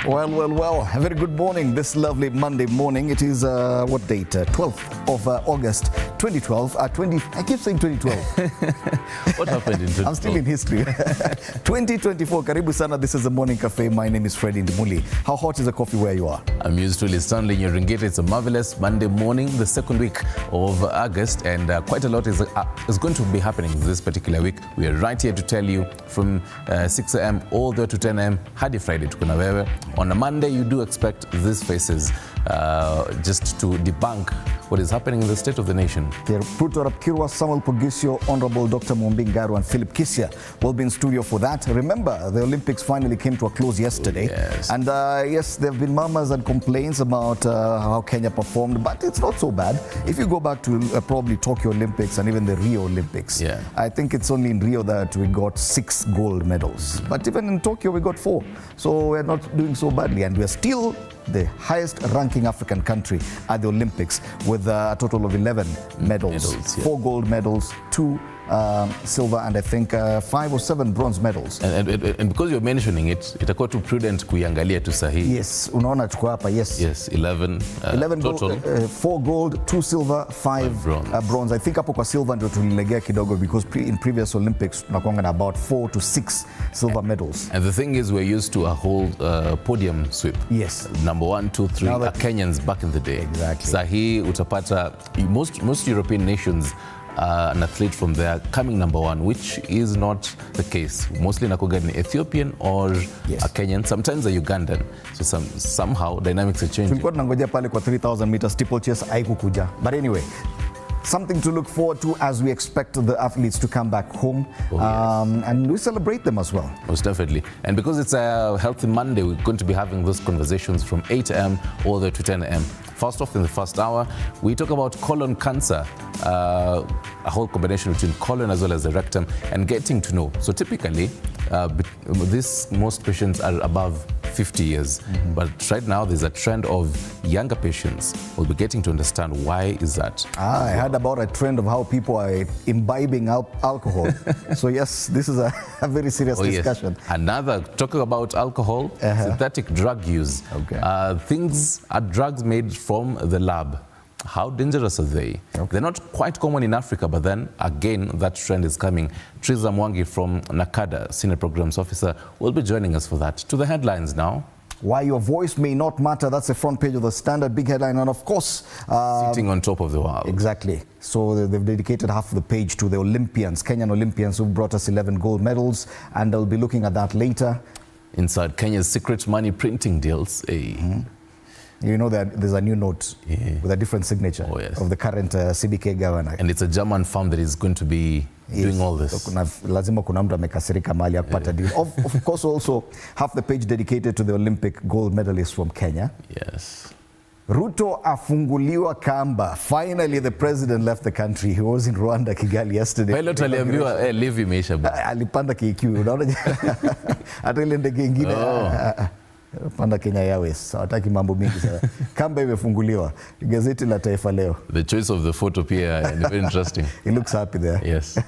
Well. A very good morning this lovely Monday morning. It is, what date? 12th of August, 2012. I keep saying 2012. What happened in 2012? I'm still in history. 2024, karibu sana. This is the Morning Cafe. My name is Freddy Ndimuli. How hot is the coffee where you are? I'm used to Stanley Nyoringete. It's a marvelous Monday morning, the second week of August, and quite a lot is going to be happening this particular week. We are right here to tell you from 6 a.m. all the way to 10 a.m. hadi Friday. Tukuna wewe. On a Monday, you do expect these faces just to debunk what is happening in the state of the nation. Ruto Kirwa, Samuel Pogisio, Honorable Dr. Mumbingaru and Philip Kisia will be in studio for that. Remember, the Olympics finally came to a close yesterday. Yes. And yes, there have been murmurs and complaints about how Kenya performed, but it's not so bad. If you go back to probably Tokyo Olympics and even the Rio Olympics, I think it's only in Rio that we got 6 gold medals. But even in Tokyo, we got 4. So we're not doing so badly. And we're still the highest ranking African country at the Olympics with a total of 11 medals. 4 gold medals, 2 silver, and I think 5 or 7 bronze medals. And because you're mentioning it, itakuwa too prudent kuiangalia tu sahihi. Yes, unaona tuko hapa, yes. Yes, 11 total. Gold, 4 gold, 2 silver, 5 bronze. I think hapo kwa silver ndio tulilegea kidogo because in previous Olympics tunakuanga na about 4 to 6 silver medals. And the thing is, we're used to a whole podium sweep. Yes. Number 1, 2, 3 are Kenyans back in the day. Exactly. Sahi utapata most European nations an athlete from there coming number 1, which is not the case. Mostly nakuga ni Ethiopian or a Kenyan, sometimes a Ugandan. So somehow dynamics are changing. Tulikuwa tunangoja pale kwa 3000 meters steeplechase haikukuja. But anyway, something to look forward to as we expect the athletes to come back home. And we celebrate them as well. Most definitely. And because it's a healthy Monday, we're going to be having those conversations from 8 a.m. all the way to 10 a.m. First off, in the first hour, we talk about colon cancer, a whole combination between colon as well as the rectum, and getting to know. So typically, most patients are above 50 years. But right now, there's a trend of younger patients. We'll be getting to understand why is that. I heard about a trend of how people are imbibing alcohol. So yes, this is a very serious discussion. Yes. Another, talking about alcohol, synthetic drug use. Things are drugs made from the lab. How dangerous are they? They're not quite common in Africa, but then again, that trend is coming. Triza Mwangi from NACADA, Senior Programs Officer, will be joining us for that. To the headlines now. Why your voice may not matter, that's the front page of the Standard, big headline, and of course... sitting on top of the world. Exactly. So they've dedicated half of the page to the Olympians, Kenyan Olympians who brought us 11 gold medals, and they'll be looking at that later. Inside Kenya's secret money printing deals. You know that there's a new note with a different signature of the current CBK governor. And it's a German firm that is going to be doing all this. So lazima kuna mtu amekasirika mali ya kupata deal. Of course, also half the page dedicated to the Olympic gold medalists from Kenya. Yes. Ruto afunguliwa kamba. Finally, the president left the country. He was in Rwanda, Kigali yesterday. Pilot aliambiwa leave imeisha bwana. Alipanda KQ. Unaona hata ile ndege nyingine. Panda Kenya Airways. Hawataki mambo mingi sana. Kamba imefunguliwa. Gazeti la Taifa Leo. The choice of the photo pia is very interesting. He looks happy there. Yes.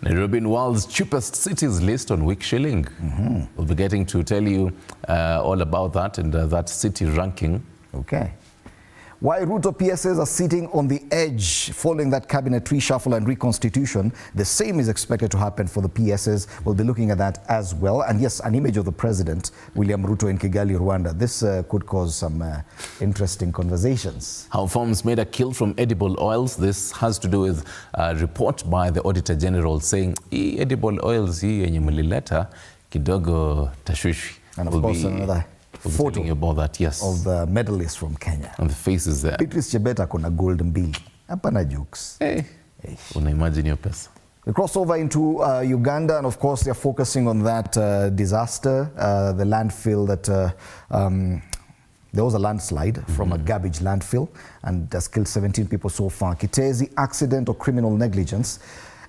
Nairobi in world's cheapest cities list on Week Shilling. We'll be getting to tell you all about that and that city ranking. Okay. Why Ruto PSs are sitting on the edge following that cabinet reshuffle and reconstitution. The same is expected to happen for the PSs. We'll be looking at that as well. And yes, an image of the president, William Ruto in Kigali, Rwanda. This could cause some interesting conversations. How farms made a kill from edible oils. This has to do with a report by the Auditor General saying, edible oils yenye mlileta kidogo tashwishi. And of course, another photo about that, of the medalists from Kenya. And the faces there. Beatrice Chebet kuna gold mbili. Hapana jokes. Una imagine your pesa. We cross over into Uganda, and of course they're focusing on that disaster, the landfill that there was a landslide from a garbage landfill and has killed 17 people so far. Kitezi, accident or criminal negligence.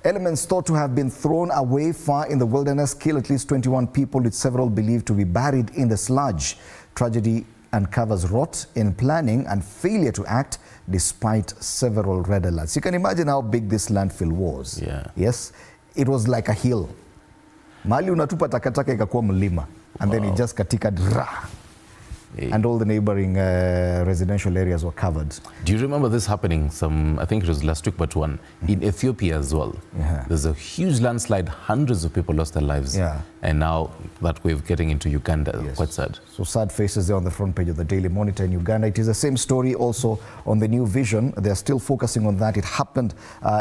Elements thought to have been thrown away far in the wilderness kill at least 21 people, with several believed to be buried in the sludge. Tragedy uncovers rot in planning and failure to act despite several red alerts. You can imagine how big this landfill was. Yeah. Yes, it was like a hill. Mali unatupa takataka ikakuwa mlima. and then it just katika dra. And all the neighboring residential areas were covered. Do you remember this happening I think it was last week, but in Ethiopia as well? Yeah. There's a huge landslide, hundreds of people lost their lives. Yeah. And now that wave getting into Uganda, yes. Quite sad. So sad faces there on the front page of the Daily Monitor in Uganda. It is the same story also on the New Vision. They're still focusing on that. It happened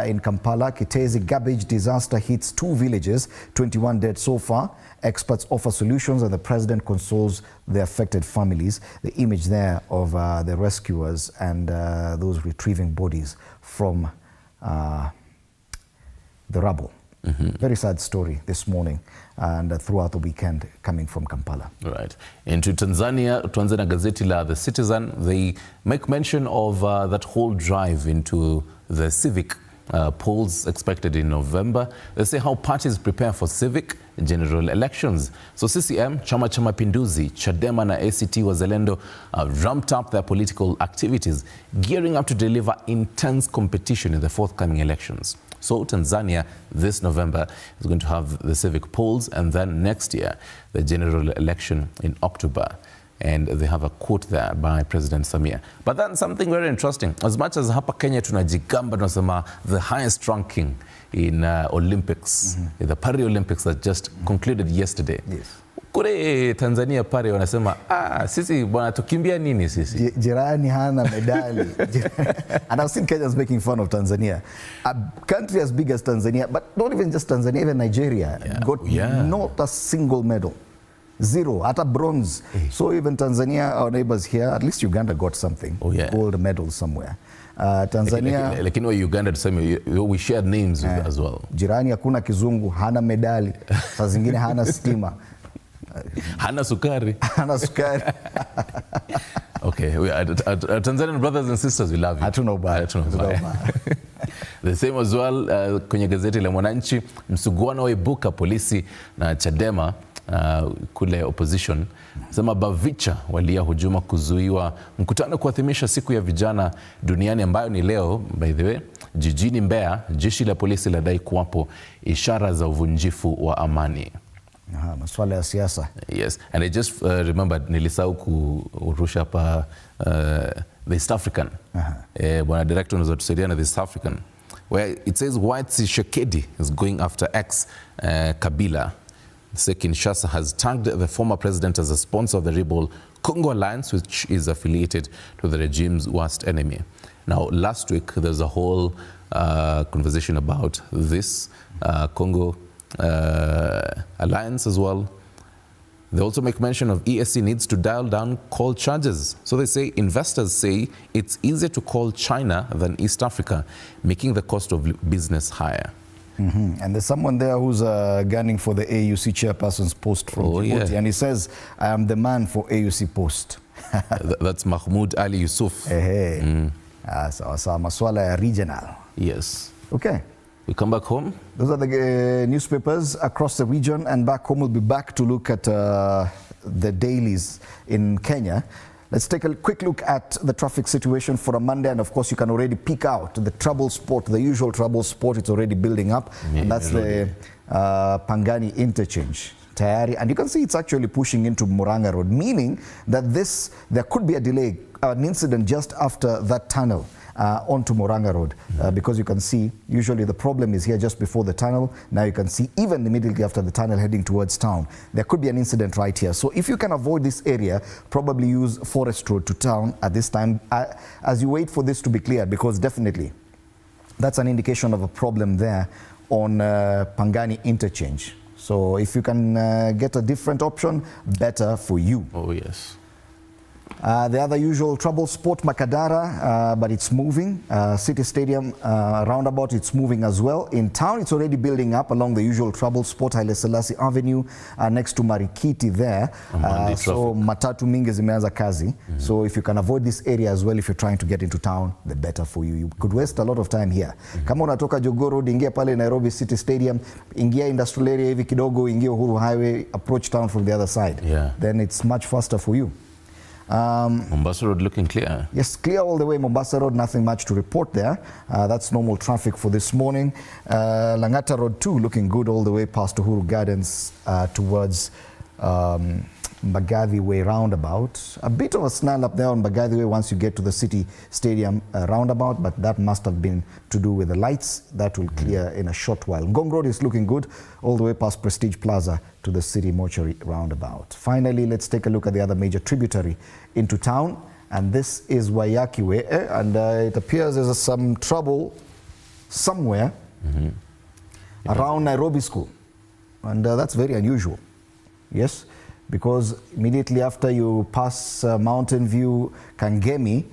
in Kampala. Kitezi garbage disaster hits 2 villages, 21 dead so far. Experts offer solutions and the president consoles the affected families. The image there of the rescuers and those retrieving bodies from the rubble. Very sad story this morning and throughout the weekend coming from Kampala. Right. Into Tanzania, Tanzania gazeti la The Citizen, they make mention of that whole drive into the civic polls expected in November. They say how parties prepare for civic general elections. So CCM, Chama cha Mapinduzi, Chadema na ACT Wazalendo ramped up their political activities, gearing up to deliver intense competition in the forthcoming elections. So Tanzania this November is going to have the civic polls, and then next year the general election in October. And they have a quote there by President Samia. But then something very interesting. As much as hapa Kenya tunajigamba tunasema the highest ranking in Olympics, in the Paralympics that just concluded yesterday. Yes. Kule Tanzania pale wanasema sisi bwana tukimbia nini sisi? Jirani hana medali. And I've seen Kenyans making fun of Tanzania. A country as big as Tanzania, but not even just Tanzania, even Nigeria got not a single medal. 0, at a bronze. So even Tanzania, our neighbors here, at least Uganda got something. Gold medal somewhere. Tanzania. Lakini wa Uganda tuseme we shared names as well. Jirani hakuna kizungu, hana medali. Saa zingine hana stima. Hana sukari. Hana sukari. Okay, our Tanzanian brothers and sisters, we love you. Hatuna ubaya. The same as well kwenye gazeti la Mwananchi, msuguano waibuka polisi na Chadema kule opposition. Sema Bavicha walia hujuma kuzuiwa mkutano kuadhimisha siku ya vijana duniani ambayo ni leo, by the way. Jijini Mbeya, jeshi la polisi ladai kuwapo ishara za uvunjifu wa amani. Maswala ya siasa. Yes, and I just remembered nilisahau kurusha hapa the East African. Bwana director unaweza tusaidia na the East African, where it says White Tshisekedi is going after ex Kabila. Kinshasa has tagged the former president as a sponsor of the rebel Congo Alliance, which is affiliated to the regime's worst enemy. Now, last week, there was a whole conversation about this Congo Alliance as well. They also make mention of EAC needs to dial down call charges. So they say, investors say it's easier to call China than East Africa, making the cost of business higher. And there's someone there who's gunning for the AUC chairperson's post from Djibouti, and he says, I am the man for AUC post. That's Mahmoud Ali Yusuf. So maswala ya regional. Yes. Okay. We come back home. Those are the newspapers across the region, and back home we'll be back to look at the dailies in Kenya. Let's take a quick look at the traffic situation for a Monday, and of course you can already pick out the trouble spot, the usual trouble spot. It's already building up, and that's the Pangani interchange. And you can see it's actually pushing into Murang'a Road, meaning that there could be a delay, an incident just after that tunnel onto Murang'a Road, because you can see usually the problem is here just before the tunnel. Now you can see even immediately after the tunnel heading towards town, there could be an incident right here. So if you can avoid this area, probably use Forest Road to town at this time as you wait for this to be cleared, because definitely that's an indication of a problem there on Pangani interchange. So if you can get a different option, better for you. Oh, yes. The other usual trouble spot, Makadara, but it's moving. City Stadium roundabout, it's moving as well. In town, it's already building up along the usual trouble spot, Haile Selassie Avenue, next to Marikiti there. So matatu mingi zimeanza kazi. So if you can avoid this area as well, if you're trying to get into town, the better for you. You could waste a lot of time here. Kama unatoka Jogoo Road, ingia pale Nairobi City Stadium, ingia industrial area hivi kidogo, ingia Uhuru Highway, approach town from the other side. Then it's much faster for you. Mombasa Road looking clear. Yes, clear all the way. Mombasa Road, nothing much to report there. That's normal traffic for this morning. Langata Road too, looking good all the way past Uhuru Gardens towards Mbagathi Way roundabout. A bit of a snarl up there on Mbagathi Way once you get to the City Stadium roundabout, but that must have been to do with the lights. That will clear in a short while. Ngong Road is looking good all the way past Prestige Plaza to the City Mortuary roundabout. Finally, let's take a look at the other major tributary into town, and this is Waiyaki Way, and it appears there's some trouble somewhere around Nairobi School, and that's very unusual. Yes, because immediately after you pass Mountain View, Kangemi,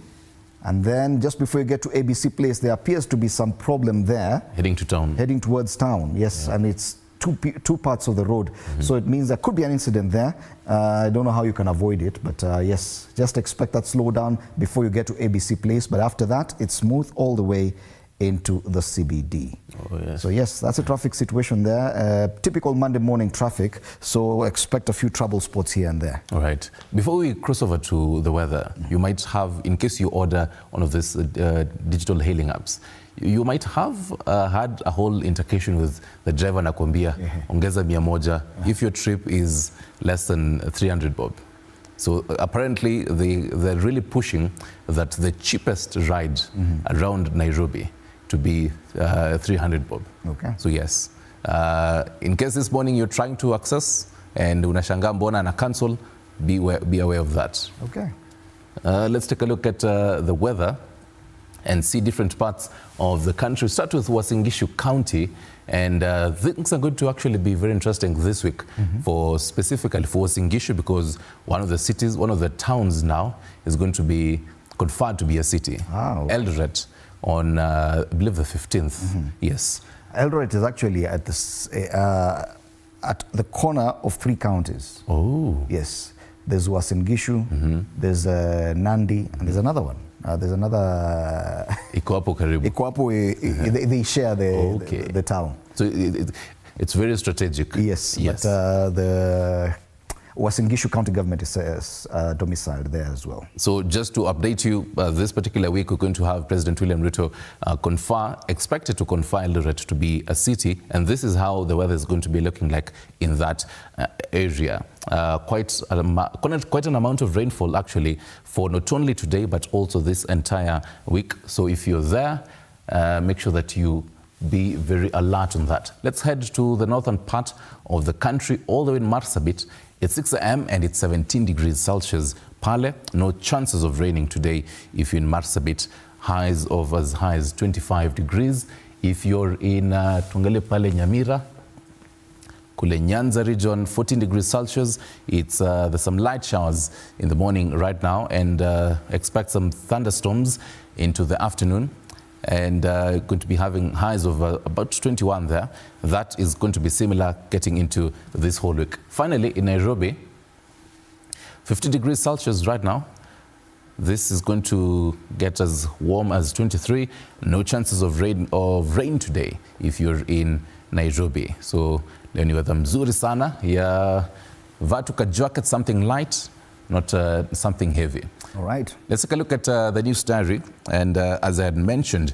and then just before you get to ABC Place, there appears to be some problem there. Heading to town. Heading towards town, yes, and it's two parts of the road. So it means there could be an incident there. I don't know how you can avoid it, but yes, just expect that slowdown before you get to ABC Place. But after that, it's smooth all the way into the CBD. Oh, yes. So yes, that's a traffic situation there. Typical Monday morning traffic, so expect a few trouble spots here and there. All right. Before we cross over to the weather, you might have, in case you order one of these digital hailing apps, you might have had a whole intercation with the driver nakwambia, ongeza 100 if your trip is less than 300 bob. So apparently they're really pushing that the cheapest ride around Nairobi to be 300 bob. Okay. So yes, in case this morning you're trying to access and unashangaa mbona na cancel, be aware of that. Okay. Let's take a look at the weather and see different parts of the country. Start with Uasin County, and things are going to actually be very interesting this week for specifically for Uasin Gishu, because one of the cities, one of the towns now is going to be conferred to be a city. Okay. Eldoret on I believe the 15th. Yes. Eldoret is actually at the corner of 3 counties. Oh. Yes. There's Uasin Gishu, there's Nandi, and there's another one. There's another... Iko hapo karibu. Iko hapo, they share the town. So it's very strategic. Yes, yes. But the Uasin Gishu County government is domiciled there as well. So just to update you, this particular week we're going to have President William Ruto expected to confer Eldoret to be a city, and this is how the weather is going to be looking like in that area. Quite an amount of rainfall actually for not only today but also this entire week. So if you're there, make sure that you be very alert on that. Let's head to the northern part of the country, all the way in Marsabit. It's 6 a.m. and it's 17 degrees Celsius. Pale, no chances of raining today if you're in Marsabit. Highs of as high as 25 degrees. If you're in Tungale Pale Nyamira, Kule Nyanza region, 14 degrees Celsius. It's there's some light showers in the morning right now, and expect some thunderstorms into the afternoon. And going to be having highs of about 21 there. That is going to be similar getting into this whole week. Finally, in Nairobi, 50 degrees Celsius right now. This is going to get as warm as 23. No chances of rain today if you're in Nairobi. So leo ni weather mzuri sana ya vatu ka jacket, something light, not something heavy. All right. Let's take a look at the news diary. And as I had mentioned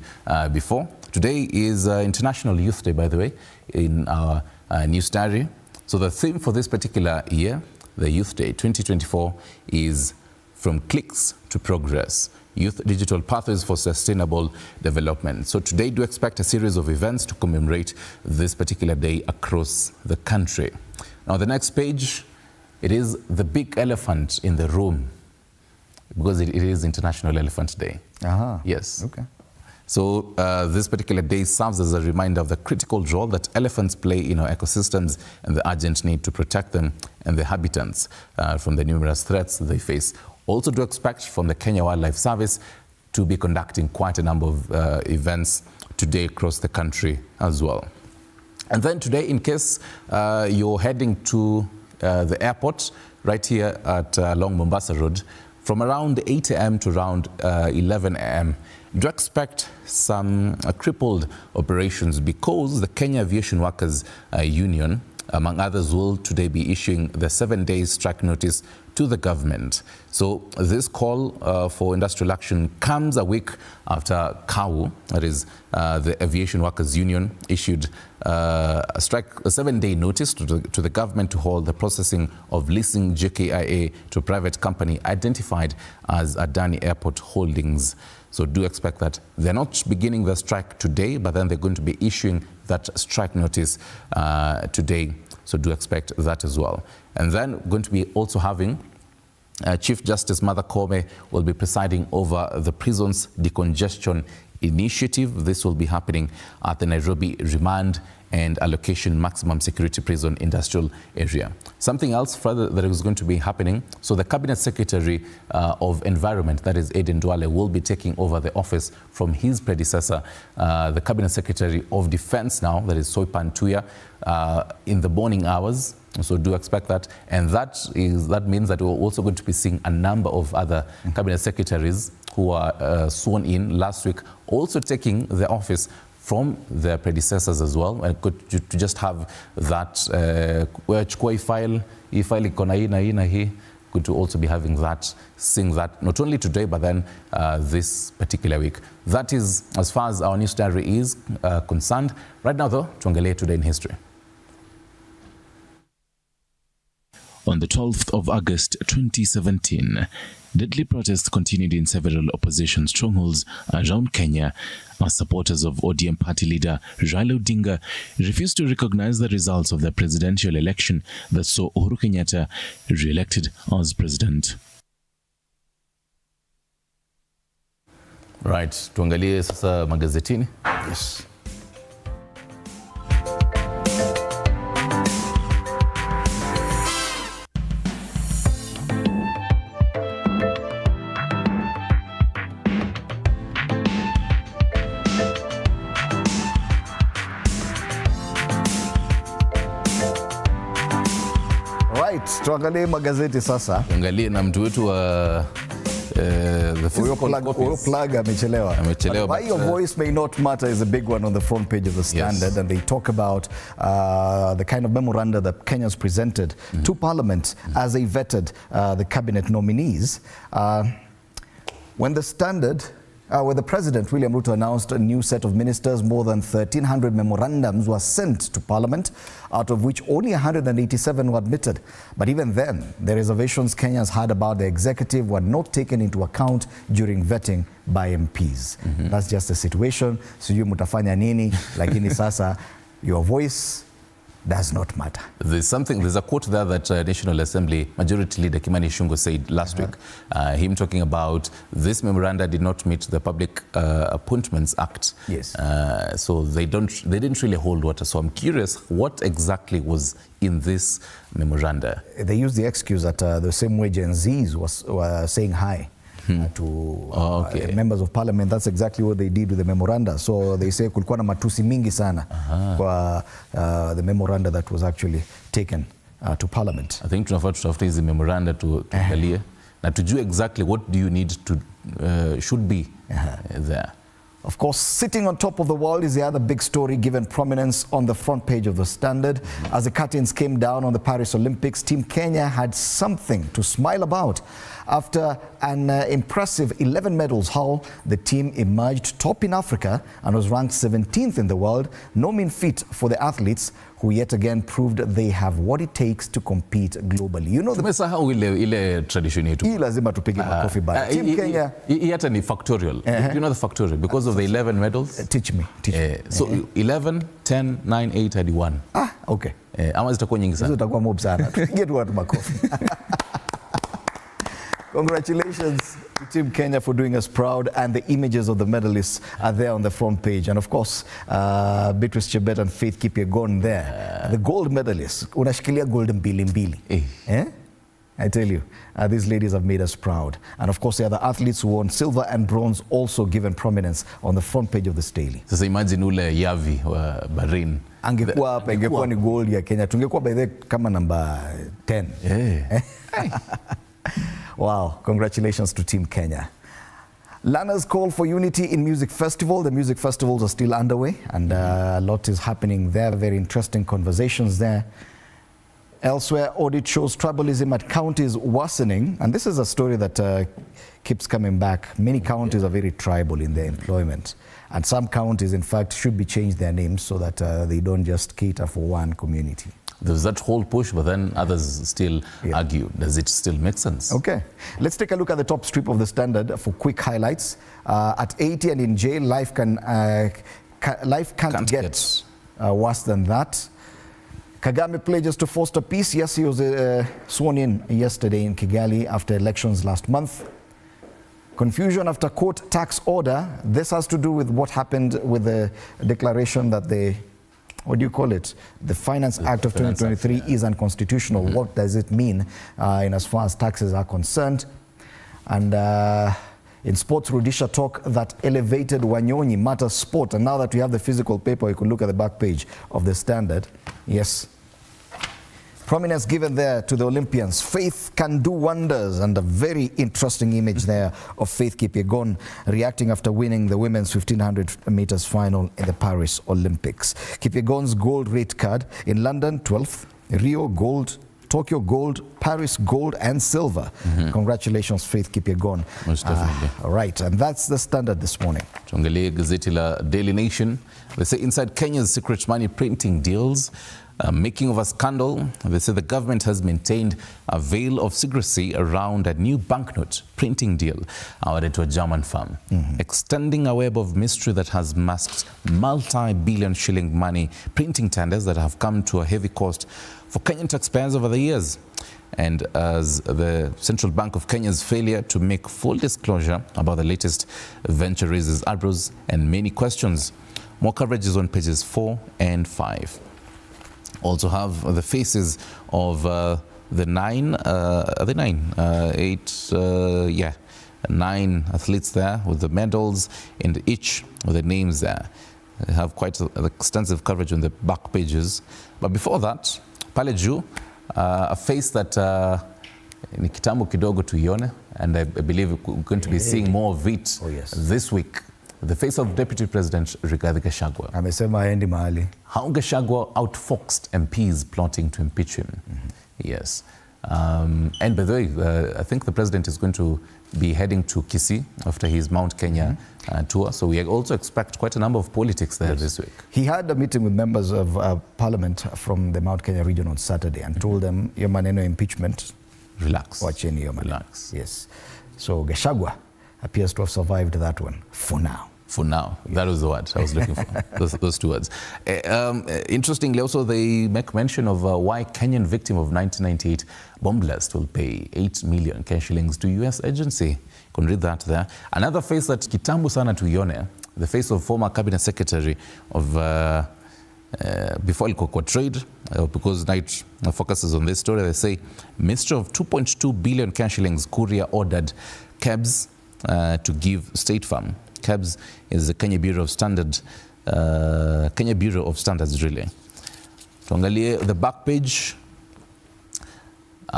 before, today is International Youth Day, by the way, in our news diary. So the theme for this particular year, the Youth Day 2024, is From Clicks to Progress, Youth Digital Pathways for Sustainable Development. So today do expect a series of events to commemorate this particular day across the country. Now the next page, it is the big elephant in the room, because it is International Elephant Day. Yes. Okay. So this particular day serves as a reminder of the critical role that elephants play in our ecosystems and the urgent need to protect them and their habitats from the numerous threats they face. Also do expect from the Kenya Wildlife Service to be conducting quite a number of events today across the country as well. And then today, in case you're heading to the airport right here at along Mombasa Road, from around 8 a.m. to around 11 a.m., do expect some crippled operations, because the Kenya Aviation Workers Union among others, will today be issuing the 7-day strike notice to the government. So this call for industrial action comes a week after KAU, that is the Aviation Workers Union, issued a 7-day notice to the government to hold the processing of leasing JKIA to a private company identified as Adani Airport Holdings. So do expect that they're not beginning the strike today, but then they're going to be issuing that strike notice today. So do expect that as well. And then going to be also having Chief Justice Martha Koome will be presiding over the prisons decongestion initiative. This will be happening at the Nairobi Remand and Allocation Maximum Security Prison Industrial Area. Something else further that is going to be happening, so the Cabinet Secretary of Environment, that is Aden Duale, will be taking over the office from his predecessor, the Cabinet Secretary of Defense now, that is Soipan Tuya, in the morning hours. So do expect that. And that means that we're also going to be seeing a number of other Cabinet Secretaries who are sworn in last week, also taking the office from their predecessors as well. And to just have that, going to also be having that, seeing that not only today, but then this particular week. That is as far as our news diary is concerned. Right now, though, tuangalie today in history. On the 12th of August 2017, deadly protests continued in several opposition strongholds around Kenya as supporters of ODM party leader Raila Odinga refused to recognize the results of the presidential election that saw Uhuru Kenyatta re-elected as president. Right, tuangalie sasa magazetini. Yes. Tuangalie magazeti sasa. Tuangalie na mtu wetu wa the physical copies. Plug amechelewa. Why your voice may not matter is a big one on the front page of the Standard. Yes. And they talk about the kind of memoranda that Kenyans presented to Parliament as they vetted the cabinet nominees. When the Standard where the President, William Ruto, announced a new set of ministers, more than 1,300 memorandums were sent to Parliament, out of which only 187 were admitted. But even then, the reservations Kenyans had about the executive were not taken into account during vetting by MPs. That's just the situation. Sijui mutafanya nini, lakini sasa your voice does not matter. There's a quote there that National Assembly Majority Leader Kimani Ichung'wah said last week, him talking about this memoranda did not meet the Public Appointments Act. Yes. So they didn't really hold water. So I'm curious, what exactly was in this memoranda? They used the excuse that the same way Gen Zs were saying hi to members of parliament. That's exactly what they did with the memoranda. So they say kulikuwa na matusi mingi sana kwa the memoranda that was actually taken to parliament. I think tunafaa tutafute hizi memoranda tuangalie na tujue exactly what do you need to should be there. Of course, sitting on top of the world is the other big story given prominence on the front page of the Standard. As the curtains came down on the Paris Olympics, Team Kenya had something to smile about. After an impressive 11 medals haul, the team emerged top in Africa and was ranked 17th in the world. No mean feat for the athletes who yet again proved they have what it takes to compete globally. You know, tumesahau ile tradition yetu. Hii lazima tupige makofi bana. Team Kenya. Hii hata ni factorial. You know the factorial because of the 11 medals? Teach me. So 11, 10, 9, 8 hadi 1. Okay. Ama zitakuwa nyingi sana. Zitakuwa mob sana. Tupige tu watu makofi. Congratulations to Team Kenya for doing us proud, and the images of the medalists are there on the front page. And of course, Beatrice Chebet and Faith Kipyegon there. The gold medalists, unashikilia golden mbili. I tell you, these ladies have made us proud. And of course, the other athletes who won silver and bronze also given prominence on the front page of this daily. Sasa imagine ule Yavi wa Bahrain. Angekuwa hapa, ingekuwa ni gold ya Kenya. Tungekuwa by the kama number 10. Wow, congratulations to Team Kenya. Learners call for unity in music festival. The music festivals are still underway and a lot is happening there. Very interesting conversations there. Elsewhere, audit shows tribalism at counties worsening. And this is a story that keeps coming back. Many counties are very tribal in their employment. And some counties, in fact, should be changed their names so that they don't just cater for one community. There's that whole push, but then others still argue. Does it still make sense? Okay. Let's take a look at the top strip of the Standard for quick highlights. At 80 and in jail, life can't get worse than that. Kagame pledges to foster peace. Yes, he was sworn in yesterday in Kigali after elections last month. Confusion after court tax order. This has to do with what happened with the declaration that the, what do you call it? The Finance Act of 2023 is unconstitutional. What does it mean in as far as taxes are concerned? And in sports, Rudisha talk that elevated Wanyonyi matters sport. And now that we have the physical paper, you could look at the back page of the Standard. Yes. Prominence given there to the Olympians. Faith can do wonders, and a very interesting image there of Faith Kipyegon reacting after winning the women's 1500 meters final in the Paris Olympics. Kipyegon's gold rate card in London, 12th, Rio gold, Tokyo gold, Paris gold and silver. Congratulations, Faith Kipyegon. Most definitely. All right, and that's the Standard this morning. Tuangalie gazeti la Daily Nation. They say inside Kenya's secret money printing deals, making of a scandal. They say the government has maintained a veil of secrecy around a new banknote printing deal awarded to a German firm, extending a web of mystery that has masked multi-billion shilling money printing tenders that have come to a heavy cost for Kenyan taxpayers over the years. And as the Central Bank of Kenya's failure to make full disclosure about the latest venture raises eyebrows and many questions. More coverage is on pages 4 and 5. Also have the faces of the 9 athletes there with the medals and each with the names there. They have quite extensive coverage on the back pages. But before that, pale juu, a face that ni kitambo kidogo tuione, and I believe we're going to be seeing more of it this week. The face of Deputy President Rigathi Gachagua. Amesema haendi mahali. How Gachagua outfoxed MPs plotting to impeach him. Yes. And by the way, I think the president is going to be heading to Kisii after his Mount Kenya tour. So we also expect quite a number of politics there this week. He had a meeting with members of parliament from the Mount Kenya region on Saturday and told them, your maneno impeachment. Relax. Wacheni your maneno. Relax. Yes. So Gachagua appears to have survived that one for now. For now. That was the word I was looking for, those two words. Interestingly, also, they make mention of why Kenyan victim of 1998 bomb blast will pay 8 million cash shillings to US agency. You can read that there. Another face that kitambo sana tuione, the face of former cabinet secretary of before ilikuwa trade, because Night focuses on this story. They say Ministry of 2.2 billion cash shillings courier ordered cabs to give State Farm. CABS is the Kenya Bureau of Standards, really. Tuangalie the back page,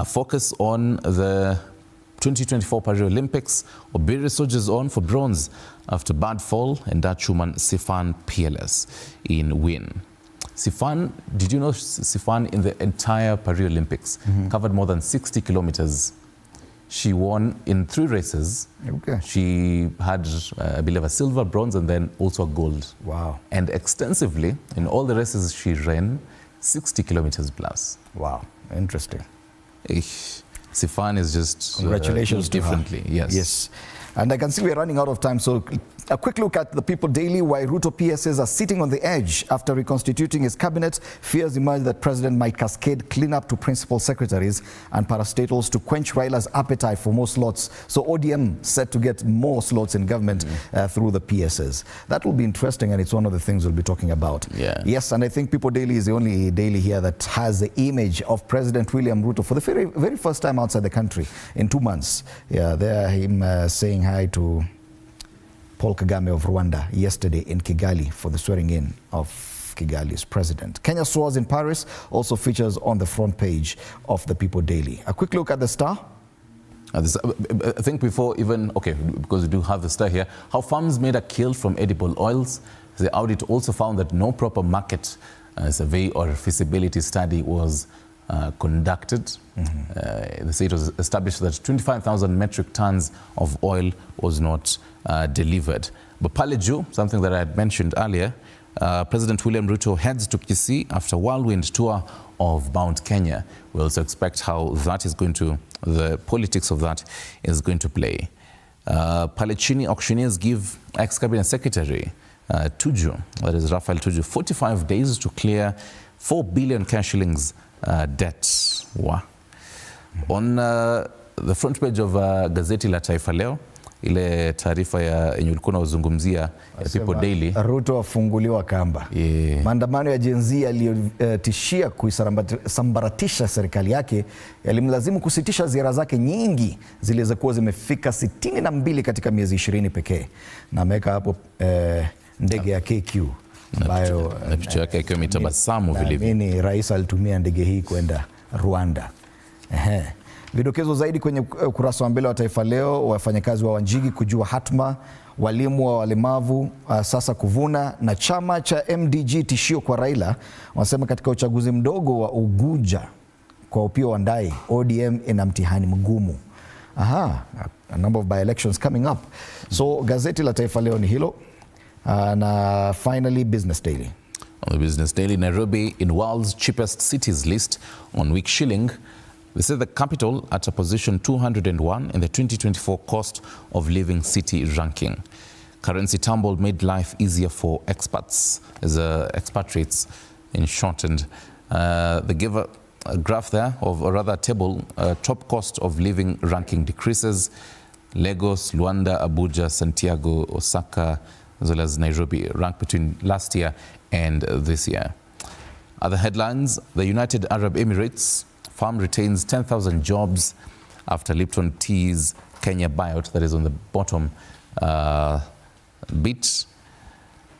focus on the 2024 Paris Olympics. Obiri soldiers on for bronze after bad fall, and Dutch woman Sifan Peerless in win. Sifan, did you know Sifan in the entire Paris Olympics covered more than 60 kilometers? She won in 3 races. Okay. She had, I believe, a silver, bronze, and then also a gold. Wow. And extensively, in all the races she ran, 60 kilometers plus. Wow. Interesting. Sifan is just congratulations differently. Yes. Yes. And I can see we're running out of time, so a quick look at the People Daily, why Ruto PSs are sitting on the edge after reconstituting his cabinet. Fears emerge that President might cascade cleanup to principal secretaries and parastatals to quench Raila's appetite for more slots. So ODM set to get more slots in government through the PSs. That will be interesting, and it's one of the things we'll be talking about. Yeah. Yes, and I think People Daily is the only daily here that has the image of President William Ruto for the very first time outside the country in 2 months. Yeah, there him saying hi to Paul Kagame of Rwanda yesterday in Kigali for the swearing in of Kigali's president. Kenya soars in Paris also features on the front page of the People Daily. A quick look at the Star. I think before even, okay, because we do have the Star here, how farms made a kill from edible oils. The audit also found that no proper market survey or feasibility study was conducted. They say it was established that 25,000 metric tons of oil was not delivered. But pale juu, something that I had mentioned earlier, President William Ruto heads to Kisii after a whirlwind tour of Mount Kenya. We also expect how that is going to, the politics of that is going to play. Pale chini, auctioneers give ex-cabinet secretary Tuju, that is Raphael Tuju, 45 days to clear 4 billion cash shillings debt. Wow. On the front page of gazeti la Taifa Leo, ile taarifa yenye ulikuwa unazungumzia ya People Daily, Ruto afunguliwa kamba. Maandamano ya Gen Z yaliyotishia kuisambaratisha serikali yake yalimlazimu kusitisha ziara zake nyingi zilizokuwa zimefika 62 katika miezi 20 pekee, na ameweka hapo ndege ya KQ ambayo na picha yake ikiwa imetabasamu vilivyo. Nini rais alitumia ndege hii kwenda Rwanda. Vidokezo zaidi kwenye ukurasa wa mbele wa Taifa Leo, wafanyakazi wa Wanjigi kujua hatma, walimu wa walemavu sasa kuvuna, na chama cha MDG tishio kwa Raila. Wanasema katika uchaguzi mdogo wa Uguja kwa Opiyo Wandayi, ODM ina mtihani mgumu. A number of by-elections coming up. So gazeti la Taifa Leo ni hilo. Na finally, Business Daily. On the Business Daily, Nairobi in world's cheapest cities list on Week Shilling. They say the capital at a position 201 in the 2024 cost of living city ranking. Currency tumble made life easier for expats, as expatriates in shortened. They give a graph there, of, or rather a table, top cost of living ranking decreases. Lagos, Luanda, Abuja, Santiago, Osaka, as well as Nairobi rank between last year and this year. Other headlines, the United Arab Emirates firm retains 10,000 jobs after Lipton Tea's Kenya buyout, that is on the bottom bit.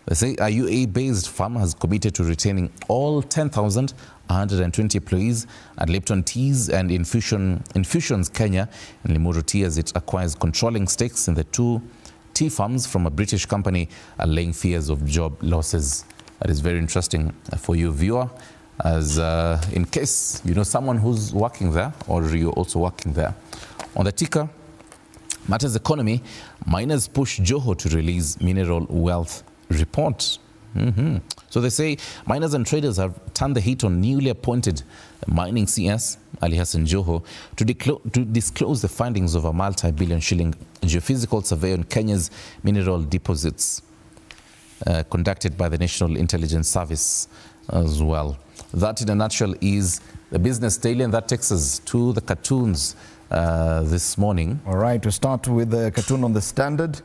They say a UAE-based firm has committed to retaining all 10,120 employees at Lipton Teas and Infusions Kenya and Limuru Tea, as it acquires controlling stakes in the two tea farms from a British company, allaying fears of job losses. That is very interesting for you, viewer, as in case you know someone who's working there or you're also working there. On the ticker, Matters Economy, miners push Joho to release mineral wealth report. So they say miners and traders have turned the heat on newly appointed mining CS, Ali Hassan Joho, to disclose the findings of a multi-billion shilling geophysical survey on Kenya's mineral deposits conducted by the National Intelligence Service as well. That in a nutshell is the Business Daily, and that takes us to the cartoons this morning. All right, to start with the cartoon on the Standard.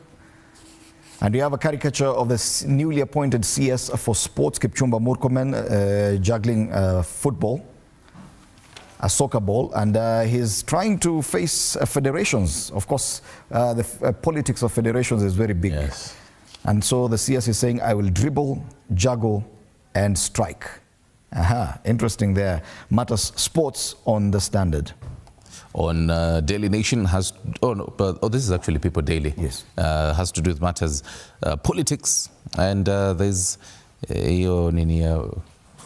And we have a caricature of the newly appointed CS for Sports, Kipchumba Murkomen, juggling football, a soccer ball, and he's trying to face federations. Of course, the politics of federations is very big. Yes. And so the CS is saying, I will dribble, juggle, and strike. Interesting there. Matters Sports on the Standard. On Daily Nation has, this is actually People Daily. Yes. Has to do with matters politics, and there's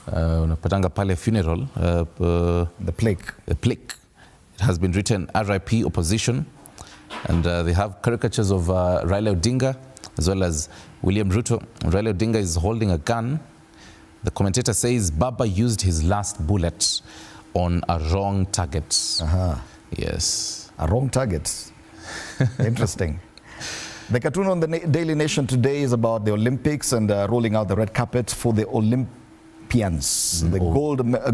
unapatanga pale funeral, the plaque. The plaque. It has been written RIP opposition, and they have caricatures of Raila Odinga as well as William Ruto. Raila Odinga is holding a gun. The commentator says Baba used his last bullet on a wrong target. Yes. A wrong target. Interesting. The cartoon on the Daily Nation today is about the Olympics and rolling out the red carpet for the Olympians, the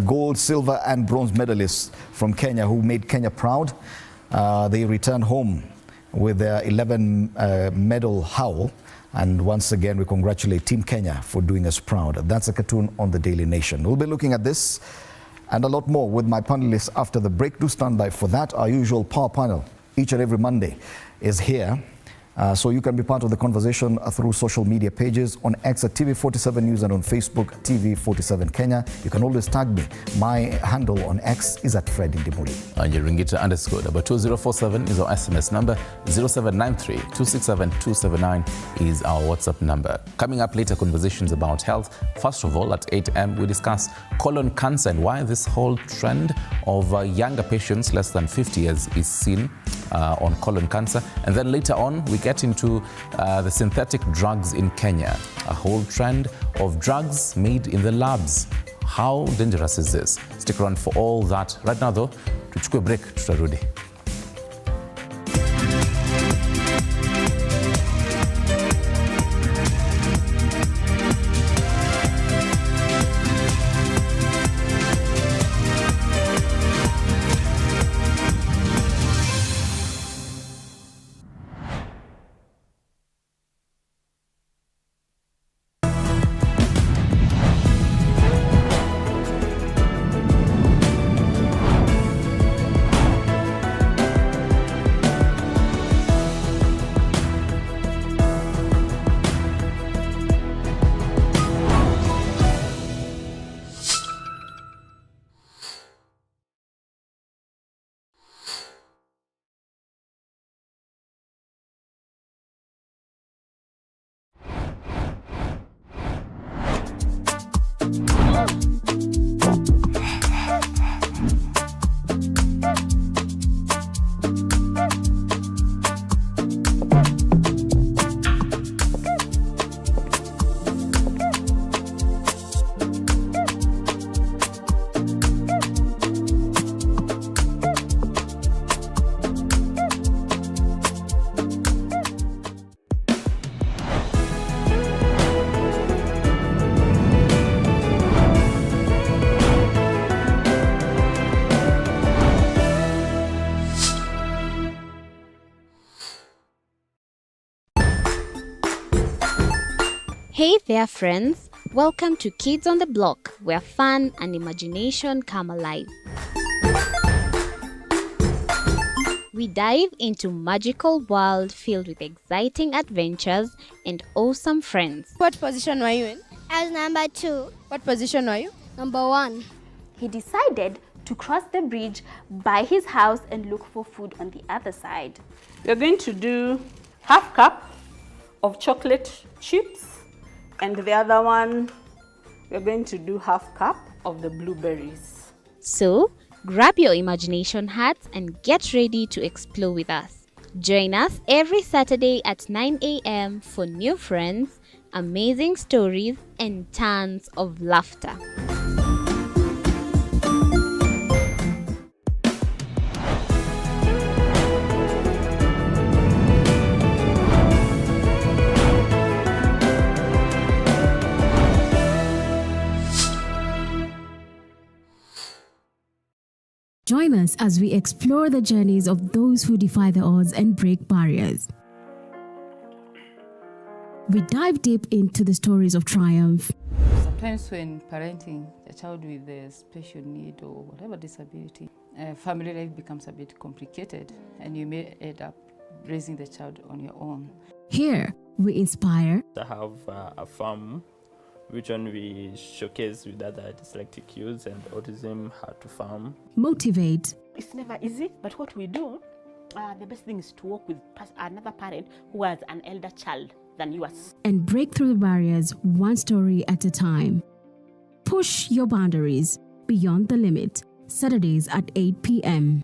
gold, silver and bronze medalists from Kenya who made Kenya proud. They returned home with their 11 medal haul. And once again, we congratulate Team Kenya for doing us proud. That's a cartoon on the Daily Nation. We'll be looking at this and a lot more with my panelists after the break. Do stand by for that. Our usual power panel each and every Monday is here. So you can be part of the conversation through social media pages on X at TV47 News and on Facebook TV47 Kenya. You can always tag me. My handle on X is at Fred Indimuli. _. Number 2047 is our SMS number. 0793 267 279 is our WhatsApp number. Coming up later, conversations about health. First of all, at 8 a.m. we discuss colon cancer and why this whole trend of younger patients less than 50 years is seen on colon cancer. And then later on, we get into the synthetic drugs in Kenya, a whole trend of drugs made in the labs. How dangerous is this? Stick around for all that. Right now though, tuchukue break, tutarudi. Hey there friends, welcome to Kids on the Block, where fun and imagination come alive. We dive into magical world filled with exciting adventures and awesome friends. What position were you in? I was number 2. What position were you? Number 1. He decided to cross the bridge by his house and look for food on the other side. We're going to do half cup of chocolate chips, and the other one, we're going to do half cup of the blueberries. So, grab your imagination hats and get ready to explore with us. Join us every Saturday at 9 a.m. for new friends, amazing stories, and tons of laughter. Join us as we explore the journeys of those who defy the odds and break barriers. We dive deep into the stories of triumph. Sometimes when parenting a child with a special need or whatever disability, family life becomes a bit complicated and you may end up raising the child on your own. Here, we inspire. I have a farm which one we showcase with other dyslexic youths and autism, how to farm. Motivate. It's never easy, but what we do, the best thing is to work with another parent who has an elder child than yours. And break through the barriers one story at a time. Push your boundaries beyond the limit. Saturdays at 8 p.m.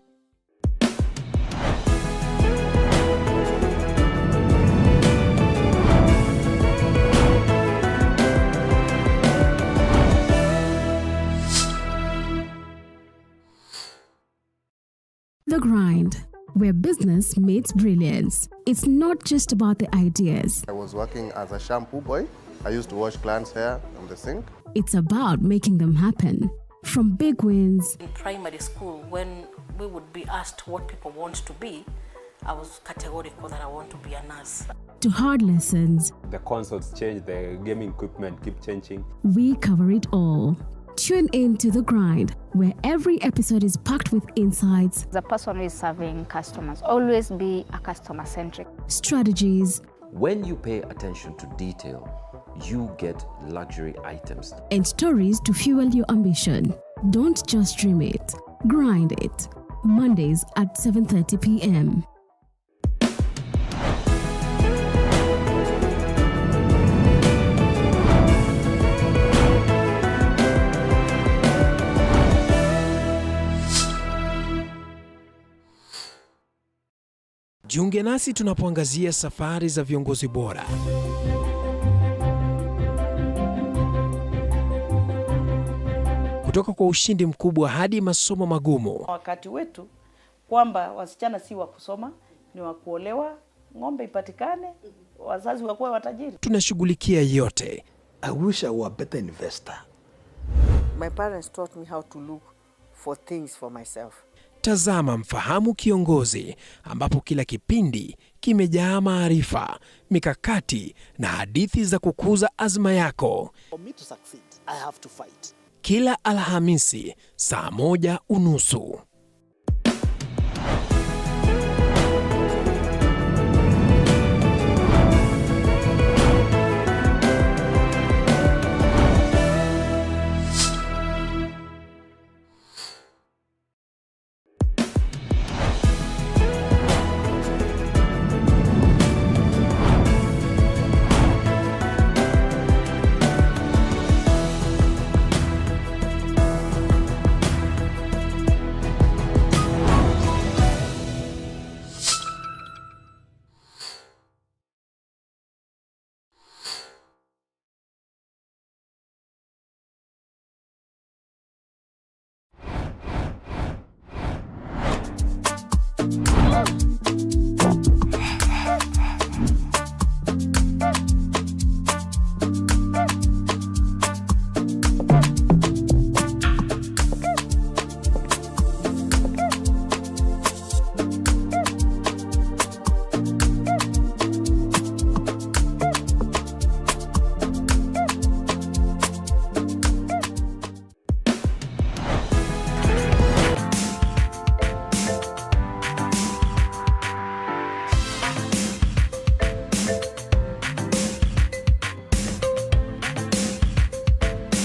The Grind, where business meets brilliance. It's not just about the ideas. I was working as a shampoo boy. I used to wash clients' hair on the sink. It's about making them happen. From big wins. In primary school, when we would be asked what people want to be, I was categorical that I want to be a nurse. To hard lessons. The consoles change, the gaming equipment keep changing. We cover it all. Tune in to The Grind, where every episode is packed with insights, The person who is serving customers, always be a customer-centric. strategies, When you pay attention to detail, you get luxury items. and stories to fuel your ambition. Don't just dream it, grind it. Mondays at 7:30 p.m. Jiunge nasi tunapoangazia safari za viongozi bora. Kutoka kwa ushindi mkubwa hadi masomo magumu. Wakati wetu kwamba wasichana si wa kusoma, ni wa kuolewa, ng'ombe ipatikane, wazazi wakuwe watajiri. Tunashughulikia yote. I wish I were a better investor. My parents taught me how to look for things for myself. Tazama Mfahamu Kiongozi, ambapo kila kipindi kimejaa maarifa, mikakati na hadithi za kukuza azma yako. For me to succeed, I have to fight. Kila Alhamisi saa 1:30.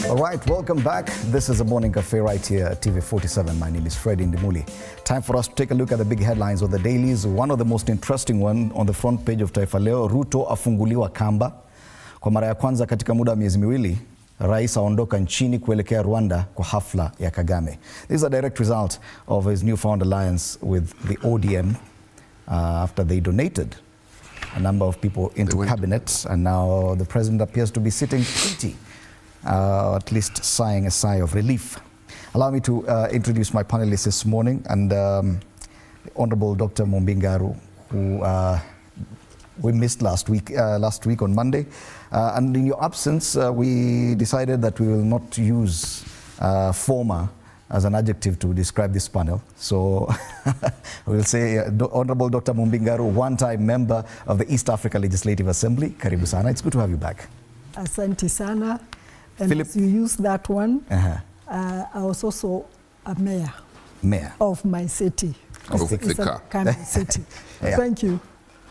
All right, welcome back. This is the Morning Cafe right here at TV47. My name is Freddie Ndimuli. Time for us to take a look at the big headlines of the dailies. One of the most interesting one on the front page of Taifa Leo, Ruto afunguliwa kamba. Kwa mara ya kwanza katika muda wa miezi miwili, rais aondoka nchini kuelekea Rwanda kwa hafla ya Kagame. This is a direct result of his newfound alliance with the ODM after they donated a number of people into cabinet, and now the president appears to be sitting pretty. At least sighing a sigh of relief. Allow me to introduce my panelists this morning, and Honorable Dr. Mumbingaru, who we missed last week on Monday. And in your absence, we decided that we will not use former as an adjective to describe this panel. So we'll say Honorable Dr. Mumbingaru, one-time member of the East Africa Legislative Assembly. Karibu sana. It's good to have you back. Asante sana. And Philip, as you use that one, I was also a mayor of my city. Of Thika. City. Yeah. Thank you.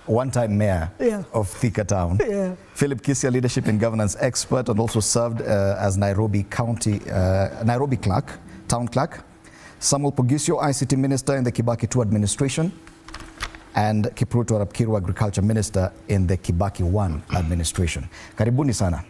One-time mayor of Thika Town. Yeah. Philip Kisia, leadership and governance expert, and also served as Nairobi clerk, town clerk. Samuel Pogisio, ICT minister in the Kibaki II administration, and Kipruto Arap-Kiru, agriculture minister in the Kibaki I administration. Karibuni sana.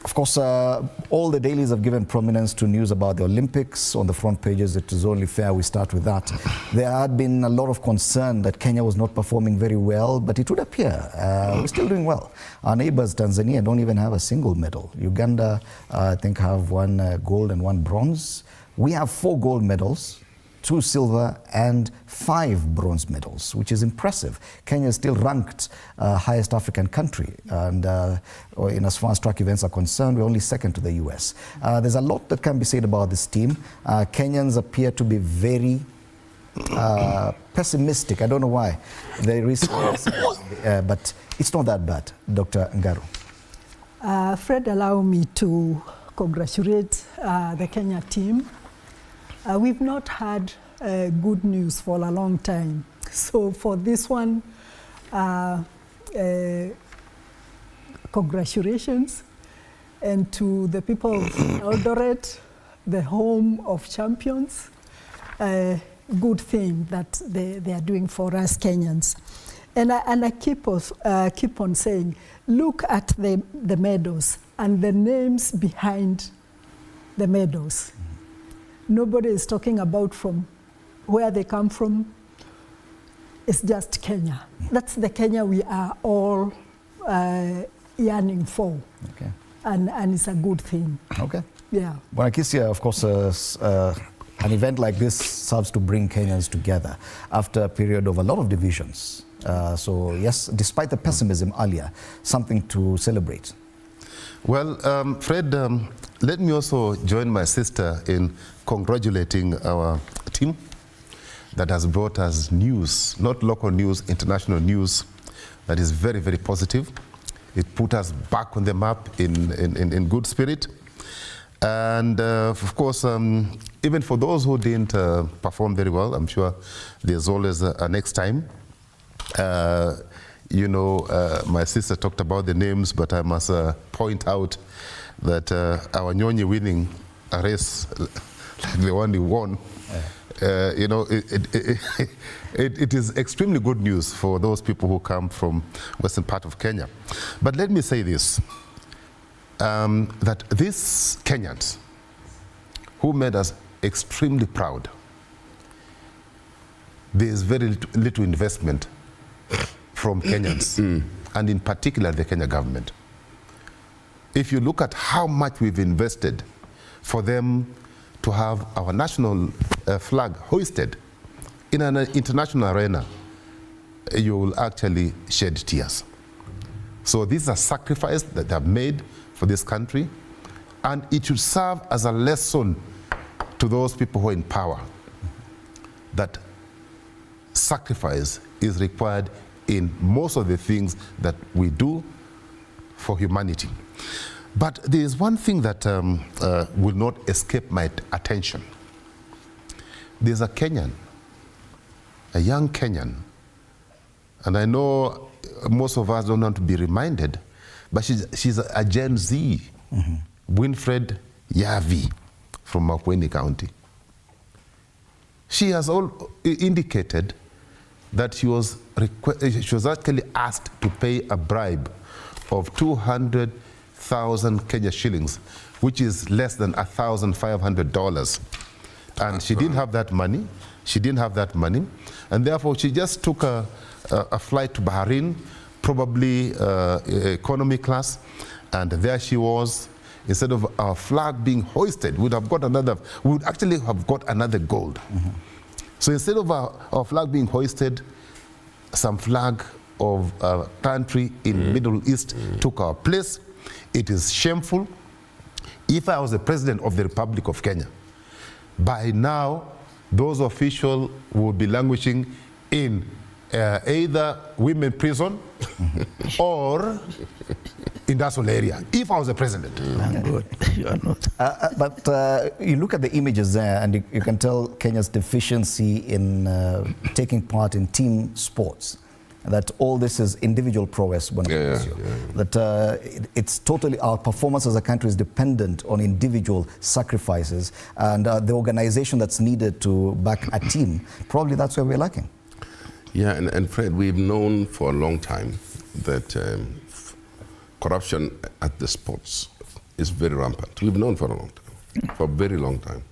Of course, all the dailies have given prominence to news about the Olympics on the front pages. It is only fair we start with that. There had been a lot of concern that Kenya was not performing very well, but it would appear we're still doing well. Our neighbors, Tanzania, don't even have a single medal. Uganda, I think, have 1 gold and 1 bronze. We have 4 gold medals, 2 silver and 5 bronze medals, which is impressive. Kenya is still ranked highest African country, and in as far as track events are concerned, we're only second to the US. There's a lot that can be said about this team. Kenyans appear to be very pessimistic. I don't know why. There is, but it's not that bad. Dr. Ngaru. Fred, allow me to congratulate the Kenya team. We've not had good news for a long time. So for this one, congratulations. And to the people of Eldoret, the home of champions, good thing that they are doing for us Kenyans. And I keep on saying, look at the medals and the names behind the medals. Nobody is talking about from where they come from. It's just Kenya. That's the Kenya we are all yearning for. Okay. And it's a good thing. Okay. Yeah. Wanakisia, of course, an event like this serves to bring Kenyans together after a period of a lot of divisions. So yes, despite the pessimism earlier, something to celebrate. Well, Fred, let me also join my sister in congratulating our team that has brought us news, not local news, international news, that is very, very positive. It put us back on the map in good spirit. And of course, even for those who didn't perform very well, I'm sure there's always a next time. You know, my sister talked about the names, but I must point out that our Nyonyi winning a race like the one he won, you know, it is extremely good news for those people who come from western part of Kenya. But let me say this, that these Kenyans who made us extremely proud, there is very little investment from Kenyans, and in particular the Kenya government. If you look at how much we've invested for them to have our national flag hoisted in an international arena, you will actually shed tears. So this is a sacrifice that they have made for this country, and it should serve as a lesson to those people who are in power, that sacrifice is required in most of the things that we do for humanity. But there is one thing that will not escape my attention. There's a Kenyan, a young Kenyan, and I know most of us don't want to be reminded, but she's a Gen Z, Winfred Yavi from Makueni County. She has indicated that she was actually asked to pay a bribe of 200,000 Kenya shillings, which is less than $1,500. And she didn't have that money. She didn't have that money. And therefore, she just took a flight to Bahrain, probably economy class. And there she was. Instead of our flag being hoisted, we would actually have got another gold. So instead of our flag being hoisted, some flag of a country in Middle East took our place. It is shameful. If I was the president of the Republic of Kenya, by now, those officials would be languishing in either women prison or industrial area, if I was the president. Good. You are not. But you look at the images there, and you can tell Kenya's deficiency in taking part in team sports. That all this is individual prowess. That it's totally, our performance as a country is dependent on individual sacrifices, and the organization that's needed to back a team, probably that's where we're lacking. Yeah, and Fred, we've known for a long time that corruption at the sports is very rampant. We've known for a long time, for a very long time.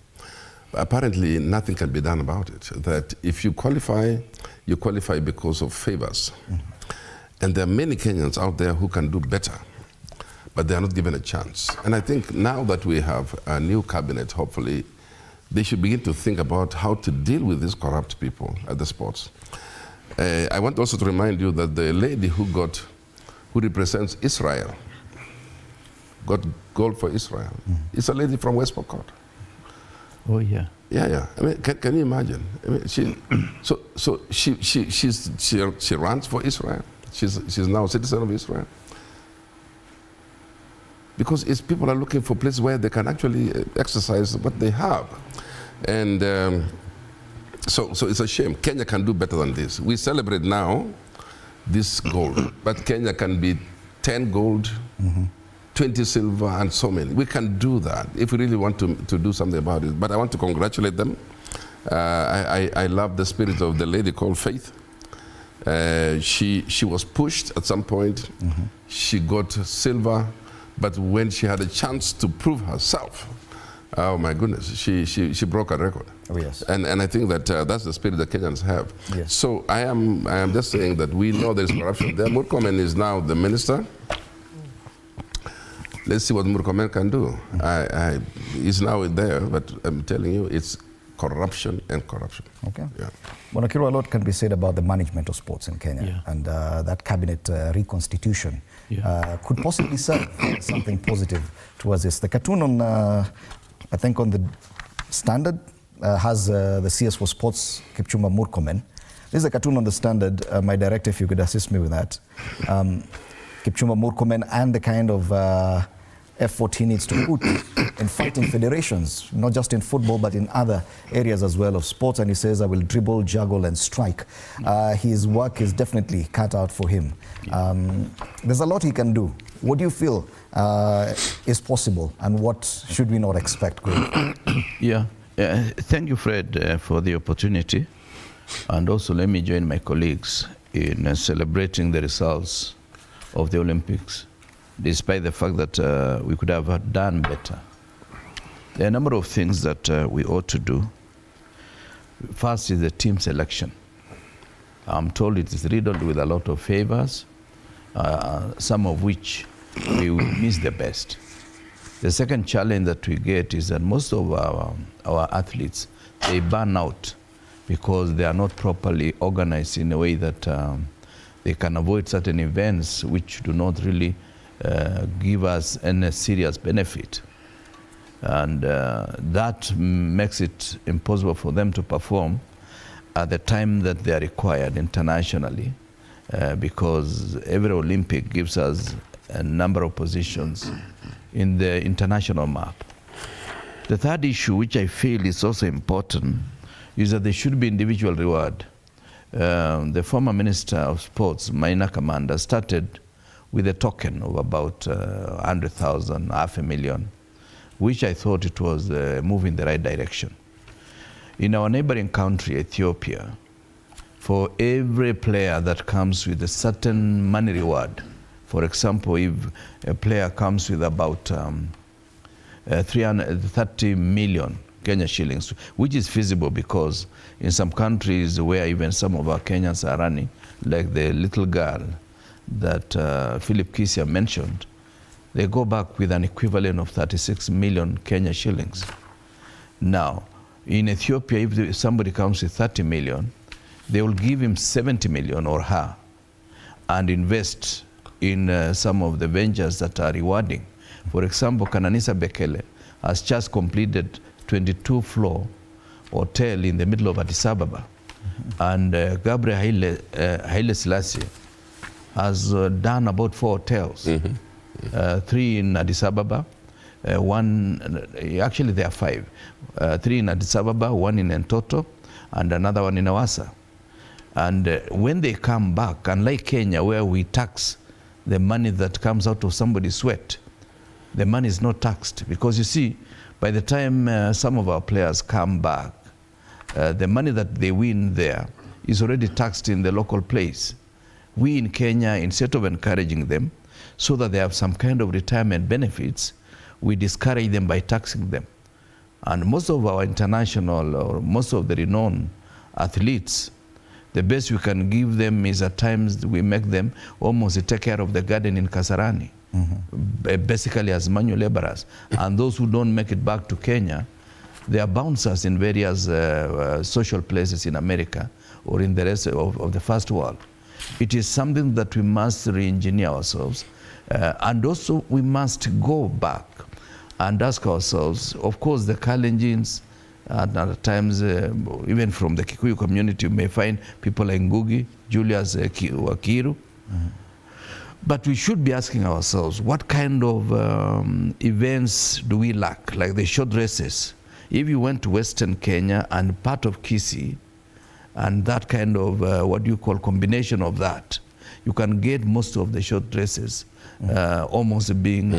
But apparently, nothing can be done about it. That if you qualify because of favors. And there are many Kenyans out there who can do better, but they are not given a chance. And I think now that we have a new cabinet, hopefully, they should begin to think about how to deal with these corrupt people at the sports. I want also to remind you that the lady who represents Israel, got gold for Israel. It's a lady from West Pokot. Oh yeah. Yeah. I mean, can you imagine? I mean, she runs for Israel. She's now a citizen of Israel. because it's people are looking for places where they can actually exercise what they have. And so it's a shame. Kenya can do better than this. We celebrate now this gold, but Kenya can be 10 gold, 20 silver, and so many. We can do that if we really want to do something about it. But I want to congratulate them. I love the spirit of the lady called Faith. She was pushed at some point. She got silver, but when she had a chance to prove herself, oh my goodness, she broke a record. Oh, yes. And I think that that's the spirit that Kenyans have. Yes. So I am just saying that we know there is corruption there. Murkomen is now the minister. Let's see what Murkomen can do. He's now there, but I'm telling you, it's corruption and corruption. Okay. Yeah. Monakiro, a lot can be said about the management of sports in Kenya, and that cabinet reconstitution could possibly serve something positive towards this. The cartoon on, I think on the Standard, has the CS for Sports, Kipchumba Murkomen. This is a cartoon on the Standard. My director, if you could assist me with that. Kipchumba Murkomen and the kind of effort he needs to put in fighting federations, not just in football, but in other areas as well of sports. And he says, I will dribble, juggle, and strike. His work is definitely cut out for him. There's a lot he can do. What do you feel is possible, and what should we not expect going? Thank you, Fred, for the opportunity. And also let me join my colleagues in celebrating the results of the Olympics, despite the fact that we could have done better. There are a number of things that we ought to do. First is the team selection. I'm told it is riddled with a lot of favors, some of which we will miss the best. The second challenge that we get is that most of our athletes, they burn out because they are not properly organized in a way that they can avoid certain events which do not really give us any serious benefit. And that makes it impossible for them to perform at the time that they are required internationally, because every Olympic gives us a number of positions in the international map. The third issue, which I feel is also important, is that there should be individual reward. The former Minister of Sports, Maina Kamanda, started with a token of about 100,000, $500,000, which I thought it was a move in the right direction. In our neighboring country, Ethiopia, for every player that comes with a certain money reward, for example, if a player comes with about 330 million Kenya shillings, which is feasible because in some countries where even some of our Kenyans are running, like the little girl that Philip Kisia mentioned, they go back with an equivalent of 36 million Kenya shillings. Now, in Ethiopia, if somebody comes with 30 million, they will give him 70 million or her and invest in some of the ventures that are rewarding. For example, Kananisa Bekele has just completed 22-floor hotel in the middle of Addis Ababa. And Gabriel Haile Selassie has done about 4 hotels. 3 in Addis Ababa, actually there are 5. 3 in Addis Ababa, 1 in Entoto, and another one in Awasa. And when they come back, unlike Kenya where we tax the money that comes out of somebody's sweat, the money is not taxed, because you see, by the time some of our players come back, the money that they win there is already taxed in the local place. We in Kenya, instead of encouraging them so that they have some kind of retirement benefits, we discourage them by taxing them. And most of our international or most of the renowned athletes, the best we can give them is at times we make them almost take care of the garden in Kasarani, basically as manual laborers. And those who don't make it back to Kenya, they are bouncers in various social places in America or in the rest of the first world. It is something that we must re-engineer ourselves. And also we must go back and ask ourselves, of course the Kalenjins, and at times even from the Kikuyu community, you may find people like Ngugi, Julius Wakiru. But we should be asking ourselves, what kind of events do we lack, like the short races? If you went to Western Kenya and part of Kisii, and that kind of, what do you call, combination of that, you can get most of the short races almost being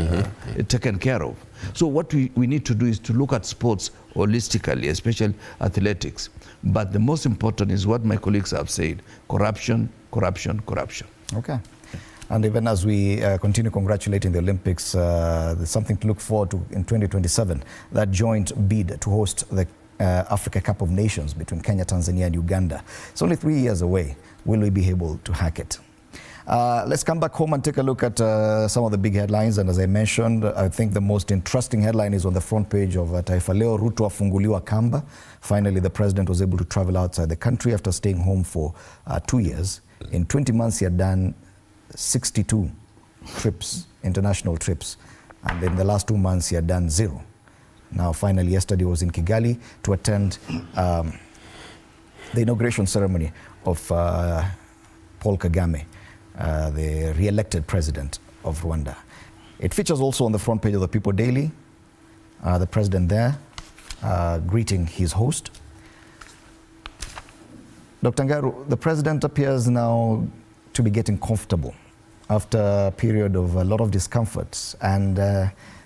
taken care of. So what we need to do is to look at sports holistically, especially athletics. But the most important is what my colleagues have said, corruption, corruption, corruption. Okay. And even as we continue congratulating the Olympics, there's something to look forward to in 2027, that joint bid to host the Africa Cup of Nations between Kenya, Tanzania and Uganda. It's only 3 years away. Will we be able to hack it? Let's come back home and take a look at some of the big headlines. And as I mentioned, I think the most interesting headline is on the front page of Taifa Leo. Ruto afunguliwa kamba. Finally, the president was able to travel outside the country after staying home for 2 years. In 20 months, he had done 62 trips, international trips. And in the last 2 months, he had done 0. Now, finally, yesterday was in Kigali to attend the inauguration ceremony of Paul Kagame, the re-elected president of Rwanda. It features also on the front page of the People Daily, the president there greeting his host. Dr. Ngaru, the president appears now to be getting comfortable after a period of a lot of discomfort, and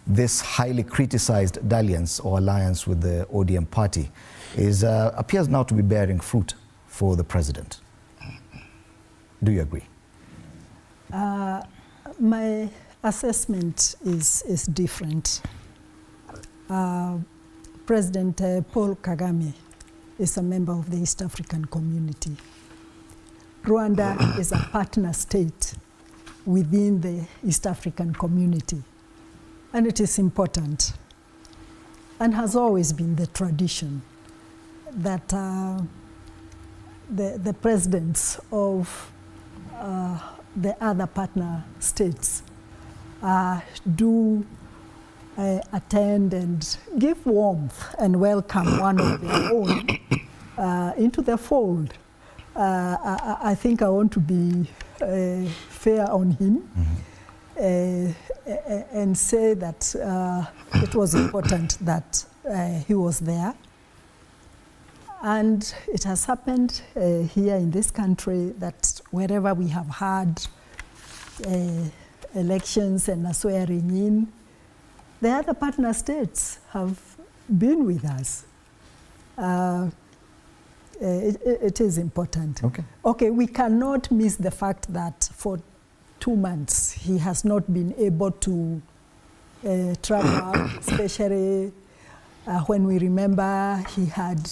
this highly criticized dalliance or alliance with the ODM party appears now to be bearing fruit for the president. Do you agree? My assessment is different. President Paul Kagame is a member of the East African community. Rwanda is a partner state within the East African community, and it is important and has always been the tradition that the presidents of the other partner states do attend and give warmth and welcome one of their own into the fold. I think I want to be fair on him and say that it was important that he was there. And it has happened here in this country that wherever we have had elections and a swearing in, the other partner states have been with us. It is important. Okay, we cannot miss the fact that for 2 months he has not been able to travel out, especially when we remember he had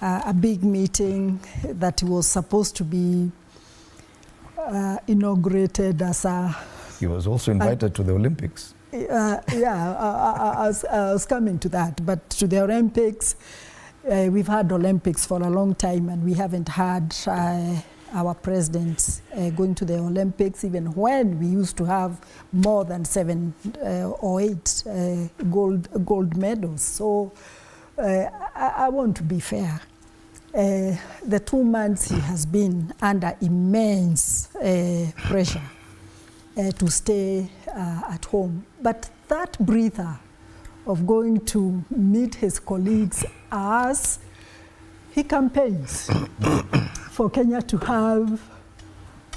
a big meeting that was supposed to be inaugurated as a... He was also invited to the Olympics. I was coming to that, but to the Olympics, we've had Olympics for a long time and we haven't had our presidents going to the Olympics, even when we used to have more than 7 or 8 gold medals. So I want to be fair. The 2 months he has been under immense pressure to stay at home. But that breather of going to meet his colleagues as he campaigns for Kenya to have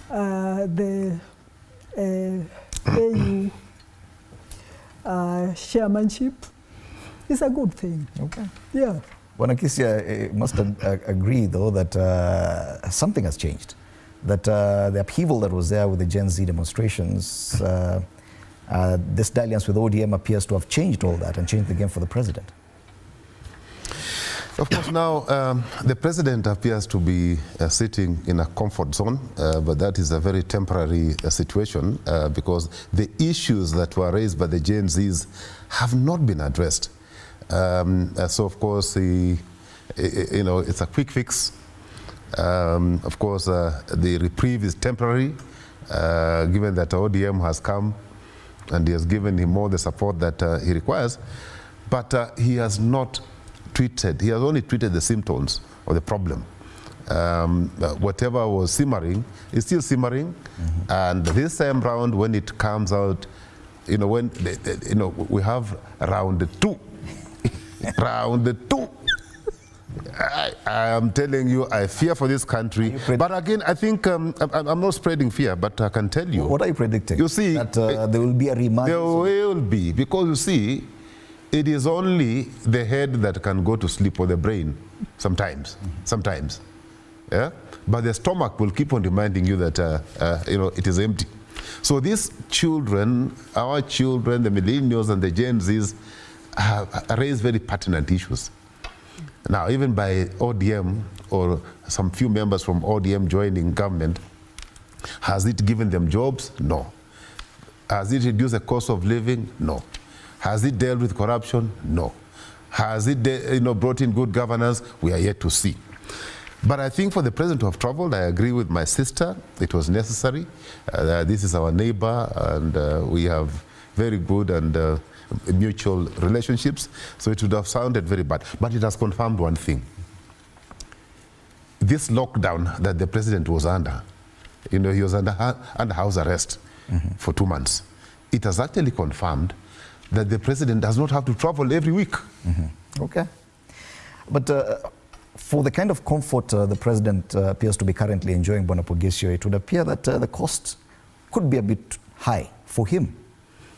the AU chairmanship is a good thing. Okay. Yeah. Wanakisia must agree, though, that something has changed. That the upheaval that was there with the Gen Z demonstrations, this dalliance with ODM appears to have changed all that and changed the game for the president. Of course, now the president appears to be sitting in a comfort zone, but that is a very temporary situation because the issues that were raised by the Gen Zs have not been addressed. So, of course, it's a quick fix. Of course, the reprieve is temporary, given that ODM has come and he has given him all the support that he requires. But he has not treated, he has only treated the symptoms of the problem. whatever was simmering is still simmering. And this time round, when it comes out, when we have round 2. Round 2. I am telling you, I fear for this country. But again, I think I'm not spreading fear, but I can tell you. What are you predicting? You see, that there will be a remand. There will be, because you see, it is only the head that can go to sleep, or the brain, sometimes. Yeah? But the stomach will keep on reminding you that it is empty. So these children, our children, the millennials and the Gen Zs, raise very pertinent issues. Now, even by ODM or some few members from ODM joining government, has it given them jobs? No. Has it reduced the cost of living? No. Has it dealt with corruption? No. Has it brought in good governance? We are yet to see. But I think for the president to have traveled, I agree with my sister, it was necessary. This is our neighbor, and we have very good and mutual relationships, so it would have sounded very bad. But it has confirmed one thing. This lockdown that the president was under, he was under house arrest for 2 months. It has actually confirmed that the president does not have to travel every week. Okay. But for the kind of comfort the president appears to be currently enjoying, Bonapogesio, it would appear that the cost could be a bit high for him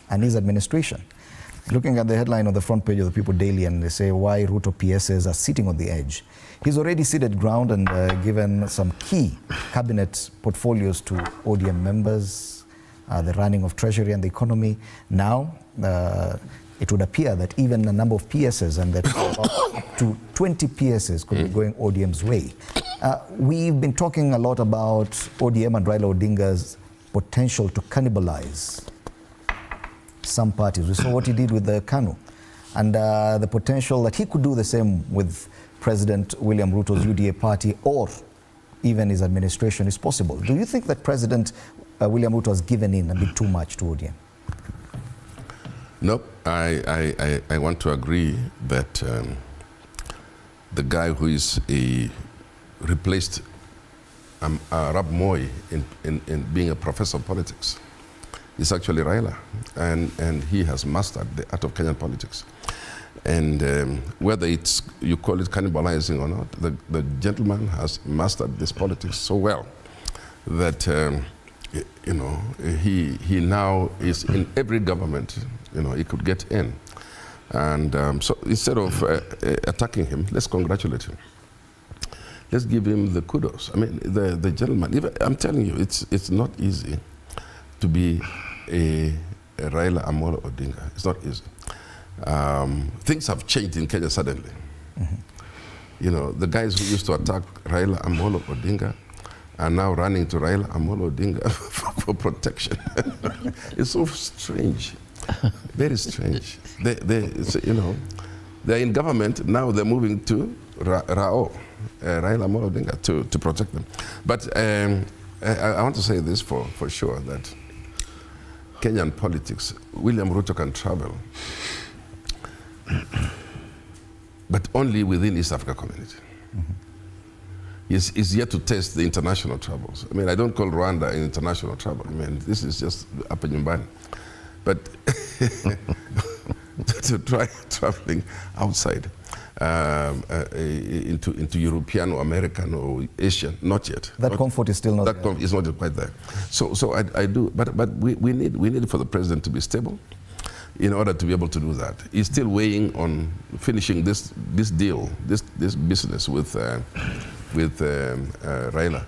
and his administration. Looking at the headline on the front page of the People Daily, and they say why Ruto PSs are sitting on the edge. He's already ceded ground and given some key cabinet portfolios to ODM members, the running of treasury and the economy. Now, it would appear that even a number of PSs, and that up to 20 PSs could be going ODM's way. We've been talking a lot about ODM and Raila Odinga's potential to cannibalize some parties. We saw what he did with the KANU, and the potential that he could do the same with President William Ruto's UDA party or even his administration is possible. Do you think that President William Ruto has given in a bit too much to ODM? Nope. I want to agree that the guy who is replaced Arab Moi in being a professor of politics is actually Raila, and he has mastered the art of Kenyan politics. And whether you call it cannibalizing or not, the gentleman has mastered this politics so well that he now is in every government. He could get in, and so instead of attacking him, let's congratulate him. Let's give him the kudos. I mean, the gentleman. I'm telling you, it's not easy to be a Raila Amolo Odinga. It's not easy. Things have changed in Kenya suddenly. The guys who used to attack Raila Amolo Odinga are now running to Raila Amolo Odinga for protection. It's so strange, very strange. They're in government now. They're moving to Raila Amolo Odinga to protect them. But I want to say this for sure, that Kenyan politics, William Ruto can travel, but only within East Africa community. He's yet to test the international troubles. I mean, I don't call Rwanda an international trouble. I mean, this is just up in Nyumbani. But to try traveling outside into European or American or Asian, not yet. That comfort is still not there. That is not quite there. So I do, but we need for the president to be stable in order to be able to do that. He's still weighing on finishing this deal, this business with Raila,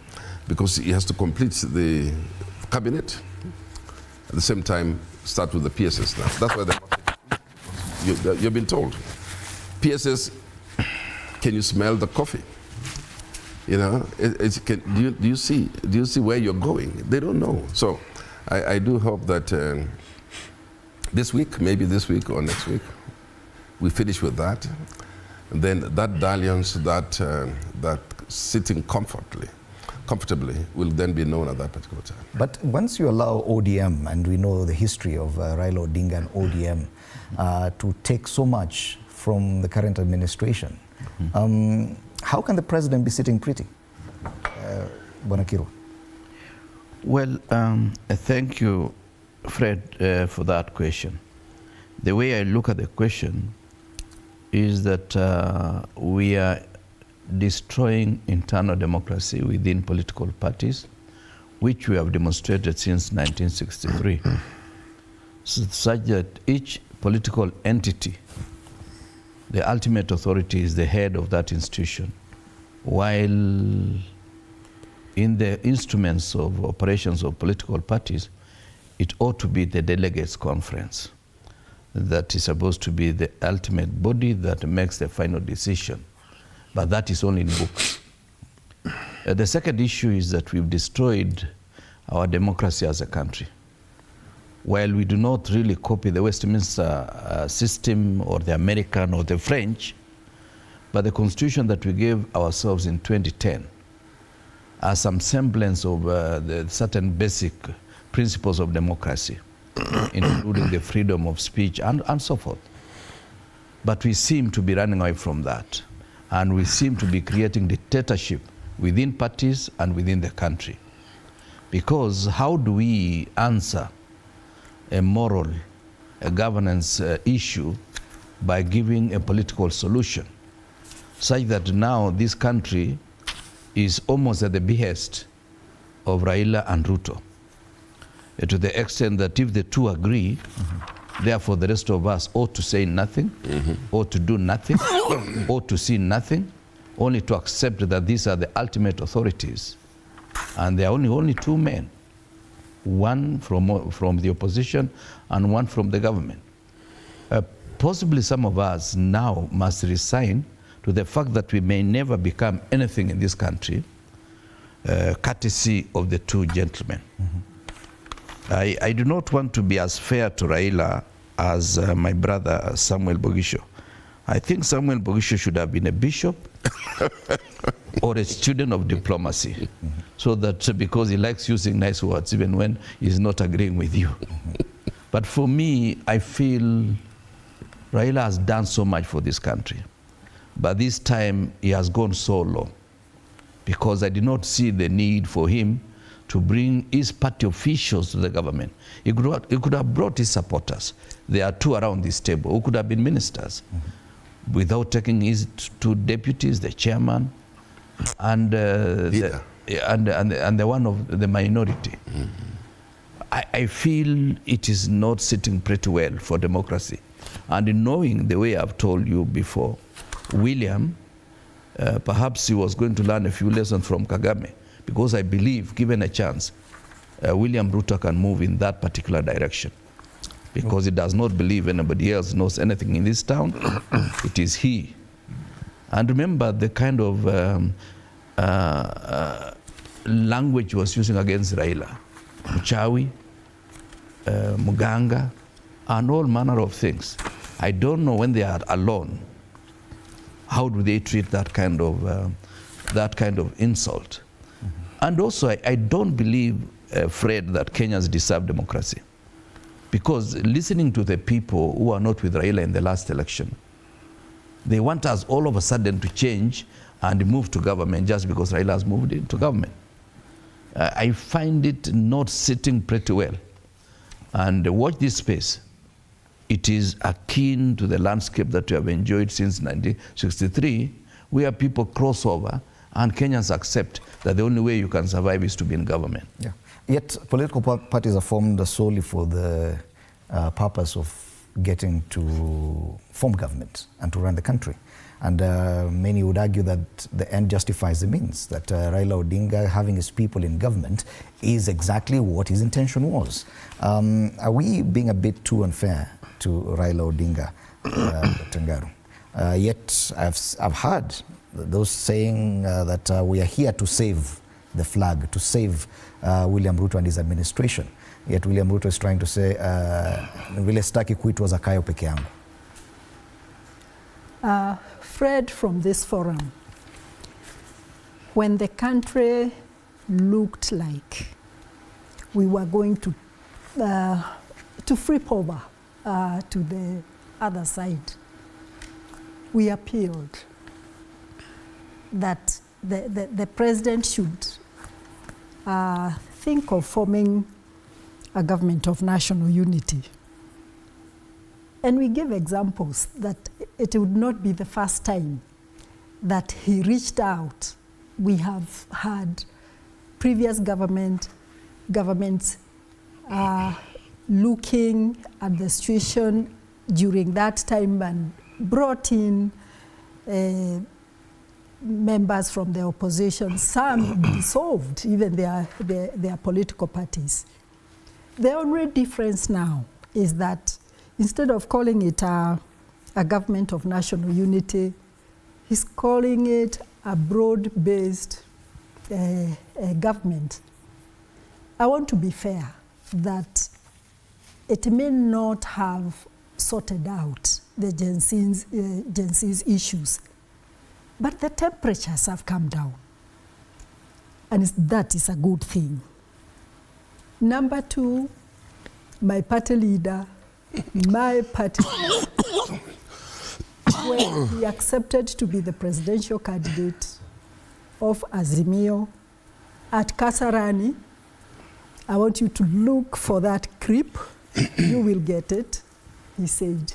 because he has to complete the cabinet. At the same time, start with the PSS now. That's why you've been told. PSS, can you smell the coffee? Do you see where you're going? They don't know. So I do hope that this week, maybe this week or next week, we finish with that. And then that dalliance, that sitting comfortably will then be known at that particular time. But once you allow ODM, and we know the history of Raila Odinga and ODM, to take so much from the current administration, how can the president be sitting pretty? Bwana Kirwa? Well, thank you, Fred, for that question. The way I look at the question is that we are destroying internal democracy within political parties, which we have demonstrated since 1963, such that each political entity, the ultimate authority is the head of that institution, while in the instruments of operations of political parties, it ought to be the delegates conference that is supposed to be the ultimate body that makes the final decision. But that is only in books. The second issue is that we've destroyed our democracy as a country. While we do not really copy the Westminster system or the American or the French, but the constitution that we gave ourselves in 2010 has some semblance of the certain basic principles of democracy, including the freedom of speech and so forth. But we seem to be running away from that. And we seem to be creating dictatorship within parties and within the country. Because how do we answer a moral, a governance issue by giving a political solution, such that now this country is almost at the behest of Raila and Ruto, to the extent that if the two agree, therefore the rest of us ought to say nothing, ought to do nothing, ought to see nothing, only to accept that these are the ultimate authorities. And there are only two men, one from the opposition and one from the government. Possibly some of us now must resign to the fact that we may never become anything in this country, courtesy of the two gentlemen. I do not want to be as fair to Raila as my brother Samuel Bogisho. I think Samuel Bogisho should have been a bishop or a student of diplomacy, so that because he likes using nice words even when he's not agreeing with you. But for me, I feel Raila has done so much for this country. But this time he has gone so low, because I did not see the need for him to bring his party officials to the government. He could have brought his supporters. There are two around this table who could have been ministers, without taking his two deputies, the chairman, and the one of the minority. I feel it is not sitting pretty well for democracy. And in knowing the way I've told you before, William, perhaps he was going to learn a few lessons from Kagame, because I believe, given a chance, William Ruto can move in that particular direction, because he does not believe anybody else knows anything in this town. It is he. And remember the kind of language he was using against Raila, Mchawi, Muganga, and all manner of things. I don't know when they are alone, how do they treat that kind of insult? And also, I don't believe, Fred, that Kenyans deserve democracy. Because listening to the people who are not with Raila in the last election, they want us all of a sudden to change and move to government just because Raila has moved into government. I find it not sitting pretty well. And watch this space. It is akin to the landscape that we have enjoyed since 1963, where people cross over and Kenyans accept that the only way you can survive is to be in government. Yeah. Yet political parties are formed solely for the purpose of getting to form government and to run the country. And many would argue that the end justifies the means, that Raila Odinga having his people in government is exactly what his intention was. Are we being a bit too unfair to Raila Odinga, Tangaru? Yet I've heard those saying that we are here to save the flag, to save William Ruto and his administration. Yet William Ruto is trying to say, vile sitaki kuitwa Zakayo peke yangu. Fred, from this forum, when the country looked like we were going to flip over to the other side, we appealed that the president should think of forming a government of national unity. And we give examples that it would not be the first time that he reached out. We have had previous governments looking at the situation during that time and brought in members from the opposition. Some dissolved even their political parties. The only difference now is that instead of calling it a government of national unity, he's calling it a broad-based government. I want to be fair that it may not have sorted out the Gen Z's issues, but the temperatures have come down, and that is a good thing. Number two, my party leader, when he accepted to be the presidential candidate of Azimio at Kasarani, I want you to look for that clip. You will get it. He said,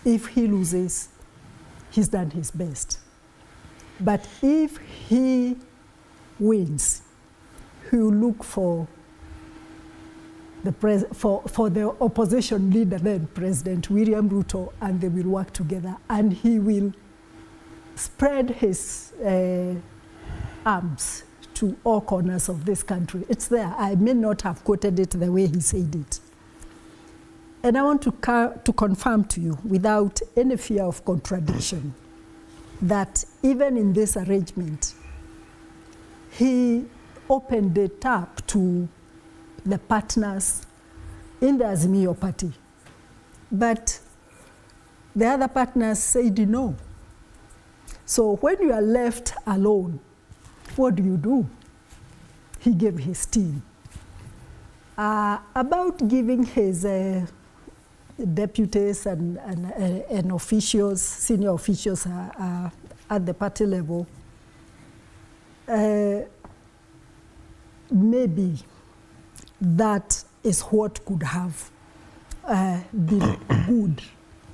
if he loses, he's done his best. But if he wins, he will look for the opposition leader, then President William Ruto, and they will work together. And he will spread his arms to all corners of this country. It's there. I may not have quoted it the way he said it. And I want to confirm to you, without any fear of contradiction, that even in this arrangement, he opened it up to the partners in the Azimio party. But the other partners said no. So when you are left alone, what do? He gave his team. About giving his deputies and officials, senior officials at the party level, maybe that is what could have been good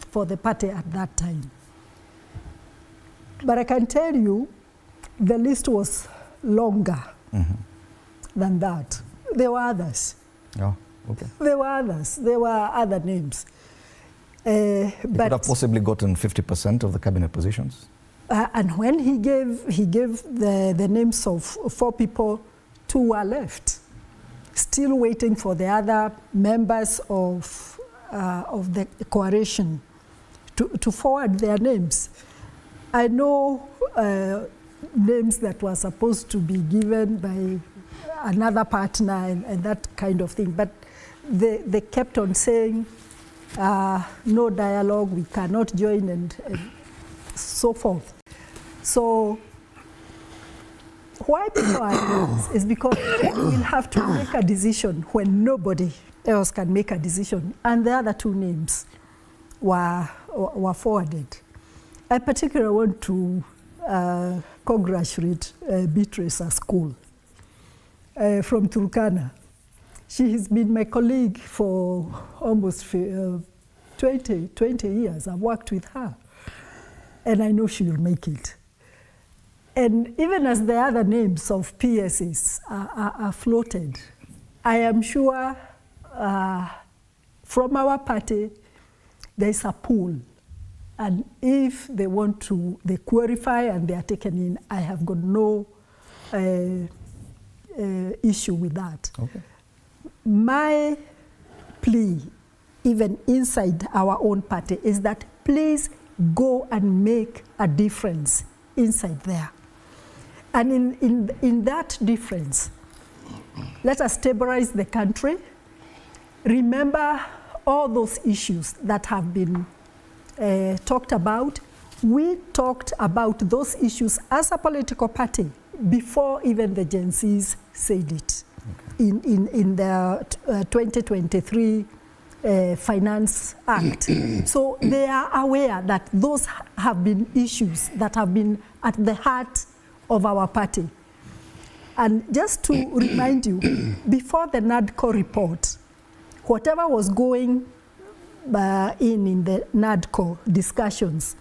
for the party at that time. But I can tell you, the list was longer than that. There were others. Oh, okay. There were others. There were other names. He could have possibly gotten 50% of the cabinet positions. And when he gave the names of 4 people, 2 were left, still waiting for the other members of the coalition to forward their names. I know names that were supposed to be given by another partner and that kind of thing, but they kept on saying, no dialogue, we cannot join, and so forth. So why people are this is because we'll have to make a decision when nobody else can make a decision, and the other 2 names were forwarded. I particularly want to congratulate Beatrice School from Turkana. She has been my colleague for almost 20 years. I've worked with her, and I know she will make it. And even as the other names of PSs are floated, I am sure from our party there's a pool. And if they want to, they qualify and they are taken in, I have got no issue with that. Okay. My plea, even inside our own party, is that please go and make a difference inside there. And in that difference, let us stabilize the country. Remember all those issues that have been talked about. We talked about those issues as a political party before even the Gen Zs said it in the 2023 Finance Act. So they are aware that those have been issues that have been at the heart of our party. And just to remind you, before the NADCO report, whatever was going in the NADCO discussions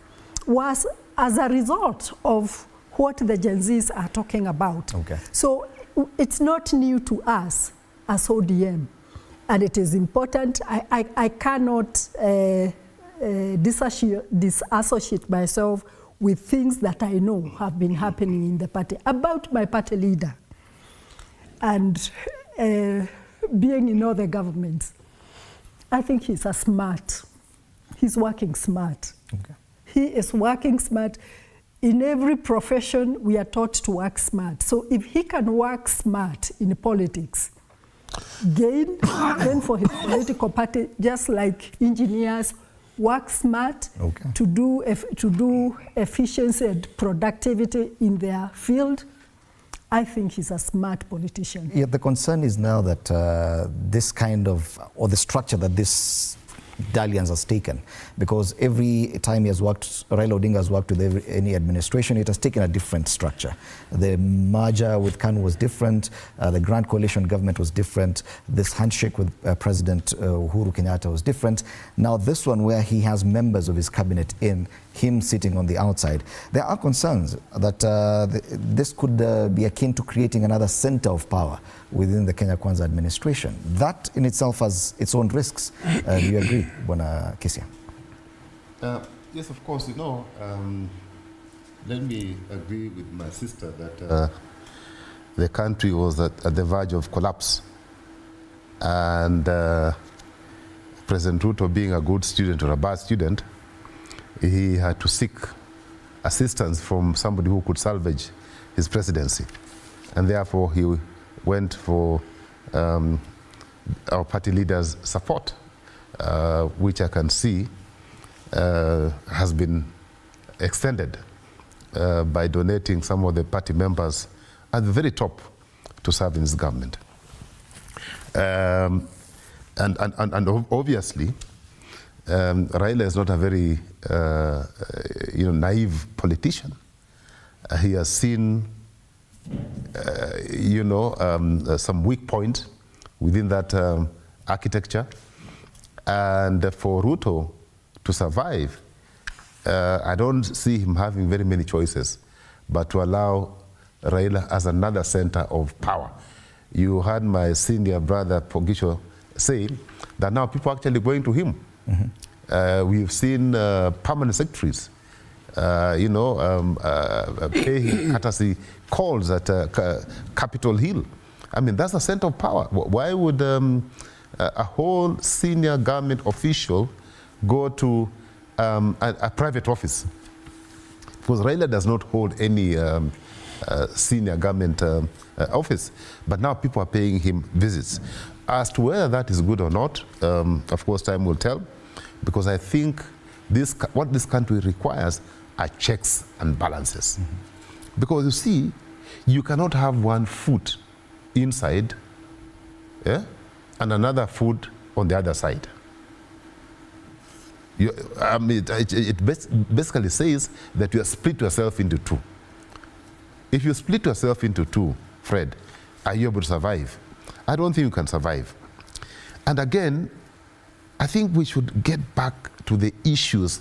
was as a result of what the Gen Zs are talking about. Okay. So it's not new to us as ODM, and it is important. I cannot disassociate myself with things that I know have been happening in the party. About my party leader and being in other governments, I think he's he's working smart. Okay. He is working smart. In every profession, we are taught to work smart. So if he can work smart in politics, gain for his political party, just like engineers work smart to do efficiency and productivity in their field, I think he's a smart politician. Yeah, the concern is now that this kind of, or the structure that this dalliance has taken, because every time he has worked, Raila Odinga has worked with any administration, it has taken a different structure. The merger with KANU was different, the Grand Coalition government was different, this handshake with President Uhuru Kenyatta was different. Now this one where he has members of his cabinet in, him sitting on the outside, there are concerns that this could be akin to creating another center of power within the Kenya Kwanza administration. That in itself has its own risks. Do you agree, Bwana Kisia? Yes, of course. Let me agree with my sister that the country was at the verge of collapse. And President Ruto, being a good student or a bad student, he had to seek assistance from somebody who could salvage his presidency. And therefore, he went for our party leader's support, which I can see has been extended by donating some of the party members at the very top to serve in his government. And obviously, Raila is not a very naive politician. He has seen some weak points within that architecture. And for Ruto to survive, I don't see him having very many choices, but to allow Raila as another center of power. You heard my senior brother Pogisho say that now people are actually going to him. Mm-hmm. We've seen permanent secretaries paying courtesy calls at Capitol Hill. I mean, that's a center of power. Why would a whole senior government official go to a private office? Because Raila does not hold any senior government office, but now people are paying him visits. As to whether that is good or not, of course, time will tell, because I think what this country requires are checks and balances. Mm-hmm. Because you see, you cannot have one foot inside and another foot on the other side. It basically says that you split yourself into two. If you split yourself into two, Fred, are you able to survive? I don't think you can survive. And again, I think we should get back to the issues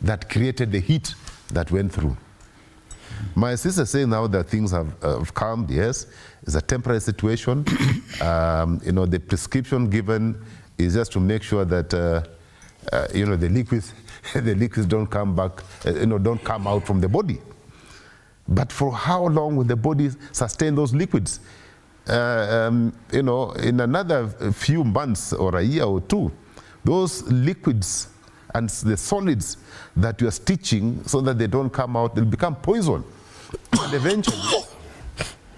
that created the heat that went through. My sister saying now that things have calmed. Yes, it's a temporary situation. The prescription given is just to make sure that the liquids don't come back, don't come out from the body. But for how long will the body sustain those liquids? In another few months or a year or two, those liquids and the solids that you are stitching so that they don't come out, they'll become poison. And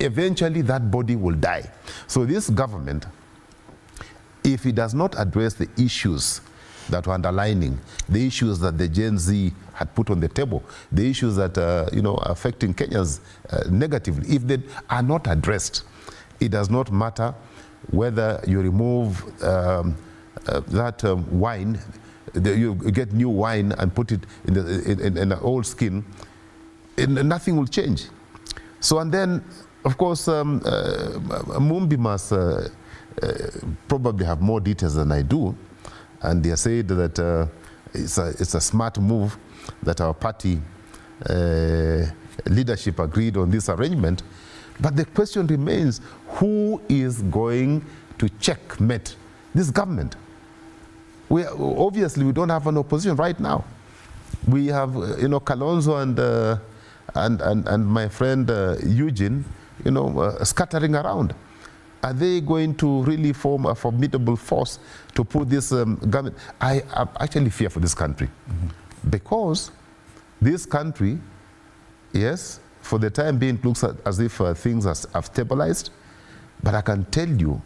eventually that body will die. So this government, if it does not address the issues that were underlining, the issues that the Gen Z had put on the table, the issues that are affecting Kenyans negatively, if they are not addressed, it does not matter whether you remove that wine, you get new wine and put it in an old skin, nothing will change. So, and then of course, Mumbi must probably have more details than I do, and they said that it's a smart move that our party leadership agreed on this arrangement. But the question remains, who is going to checkmate this government? Obviously, we don't have an opposition right now. We have, Kalonzo and my friend Eugene, scattering around. Are they going to really form a formidable force to put this government? I actually fear for this country, because this country, yes, for the time being, it looks as if things have stabilized, but I can tell you,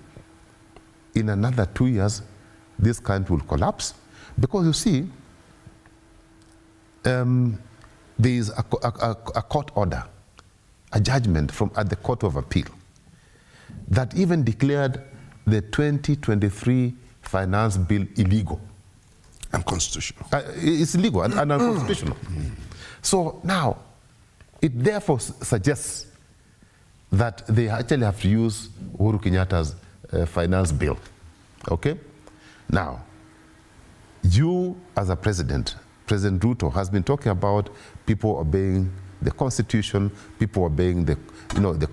in another 2 years, this country will collapse. Because you see, there is a court order, a judgment at the Court of Appeal, that even declared the 2023 finance bill illegal. Unconstitutional. It's illegal and unconstitutional. So now, it therefore suggests that they actually have to use Uhuru Kenyatta's finance bill. Okay? Now, you as a president, President Ruto, has been talking about people obeying the Constitution, people obeying the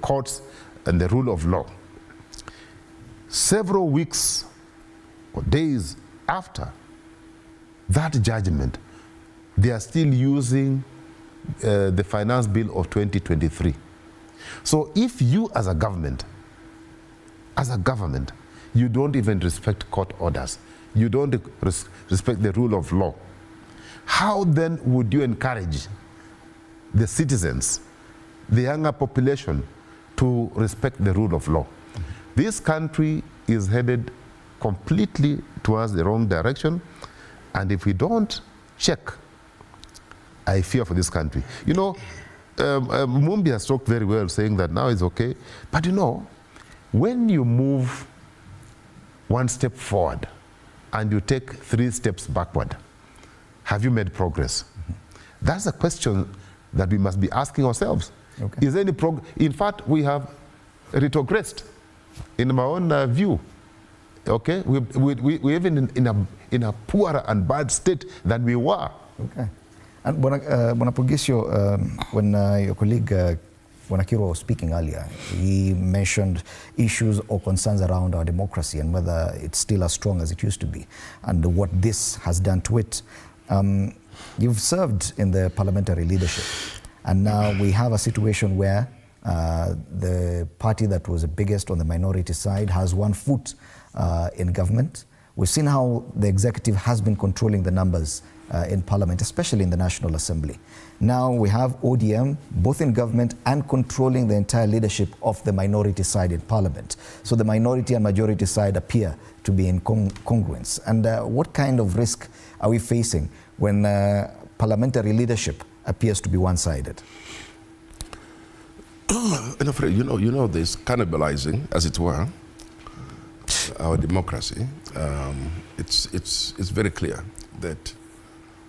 courts and the rule of law. Several weeks or days after that judgment, they are still using the finance bill of 2023. So if you as a government, you don't even respect court orders, you don't respect the rule of law, how then would you encourage the citizens, the younger population, to respect the rule of law? This country is headed completely towards the wrong direction, and if we don't check, I fear for this country. Mumbi has talked very well, saying that now it's okay, but when you move one step forward and you take 3 steps backward, have you made progress? That's a question that we must be asking ourselves. Okay. Is there any progress? In fact, we have retrogressed, in my own view. Okay, we're even in a poorer and bad state than we were. Okay. And Bwana Pogisio, when your colleague Wanakiro was speaking earlier, he mentioned issues or concerns around our democracy and whether it's still as strong as it used to be, and what this has done to it. You've served in the parliamentary leadership, and now we have a situation where the party that was the biggest on the minority side has one foot in government. We've seen how the executive has been controlling the numbers in parliament, especially in the National Assembly. Now we have ODM both in government and controlling the entire leadership of the minority side in parliament. So the minority and majority side appear to be in congruence. And what kind of risk are we facing when parliamentary leadership appears to be one-sided? And afraid, this cannibalizing, as it were, our democracy. It's very clear that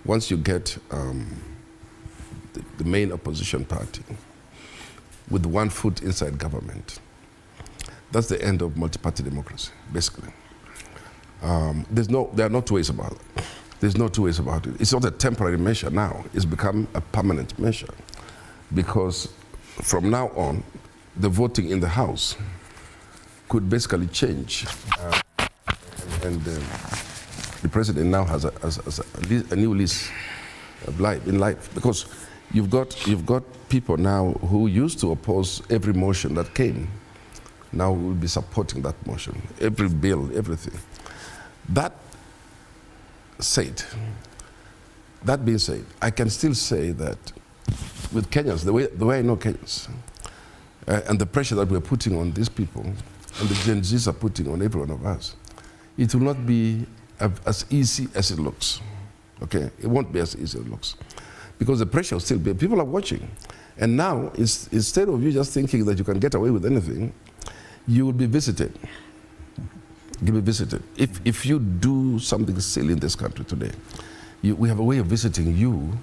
once you get the main opposition party with one foot inside government, that's the end of multi-party democracy, basically. There are no two ways about it. There's no two ways about it. It's not a temporary measure now. It's become a permanent measure, because from now on, the voting in the House could basically change. And the president now has a new lease of life, because you've got people now who used to oppose every motion that came. Now will be supporting that motion, every bill, everything. That being said, I can still say that with Kenyans, the way I know Kenyans, and the pressure that we're putting on these people, and the Gen Zs are putting on every one of us, it will not be as easy as it looks. Okay, it won't be as easy as it looks, because the pressure will still be. People are watching, and now instead of you just thinking that you can get away with anything, you will be visited. You'll be visited. If you do something silly in this country today, we have a way of visiting you.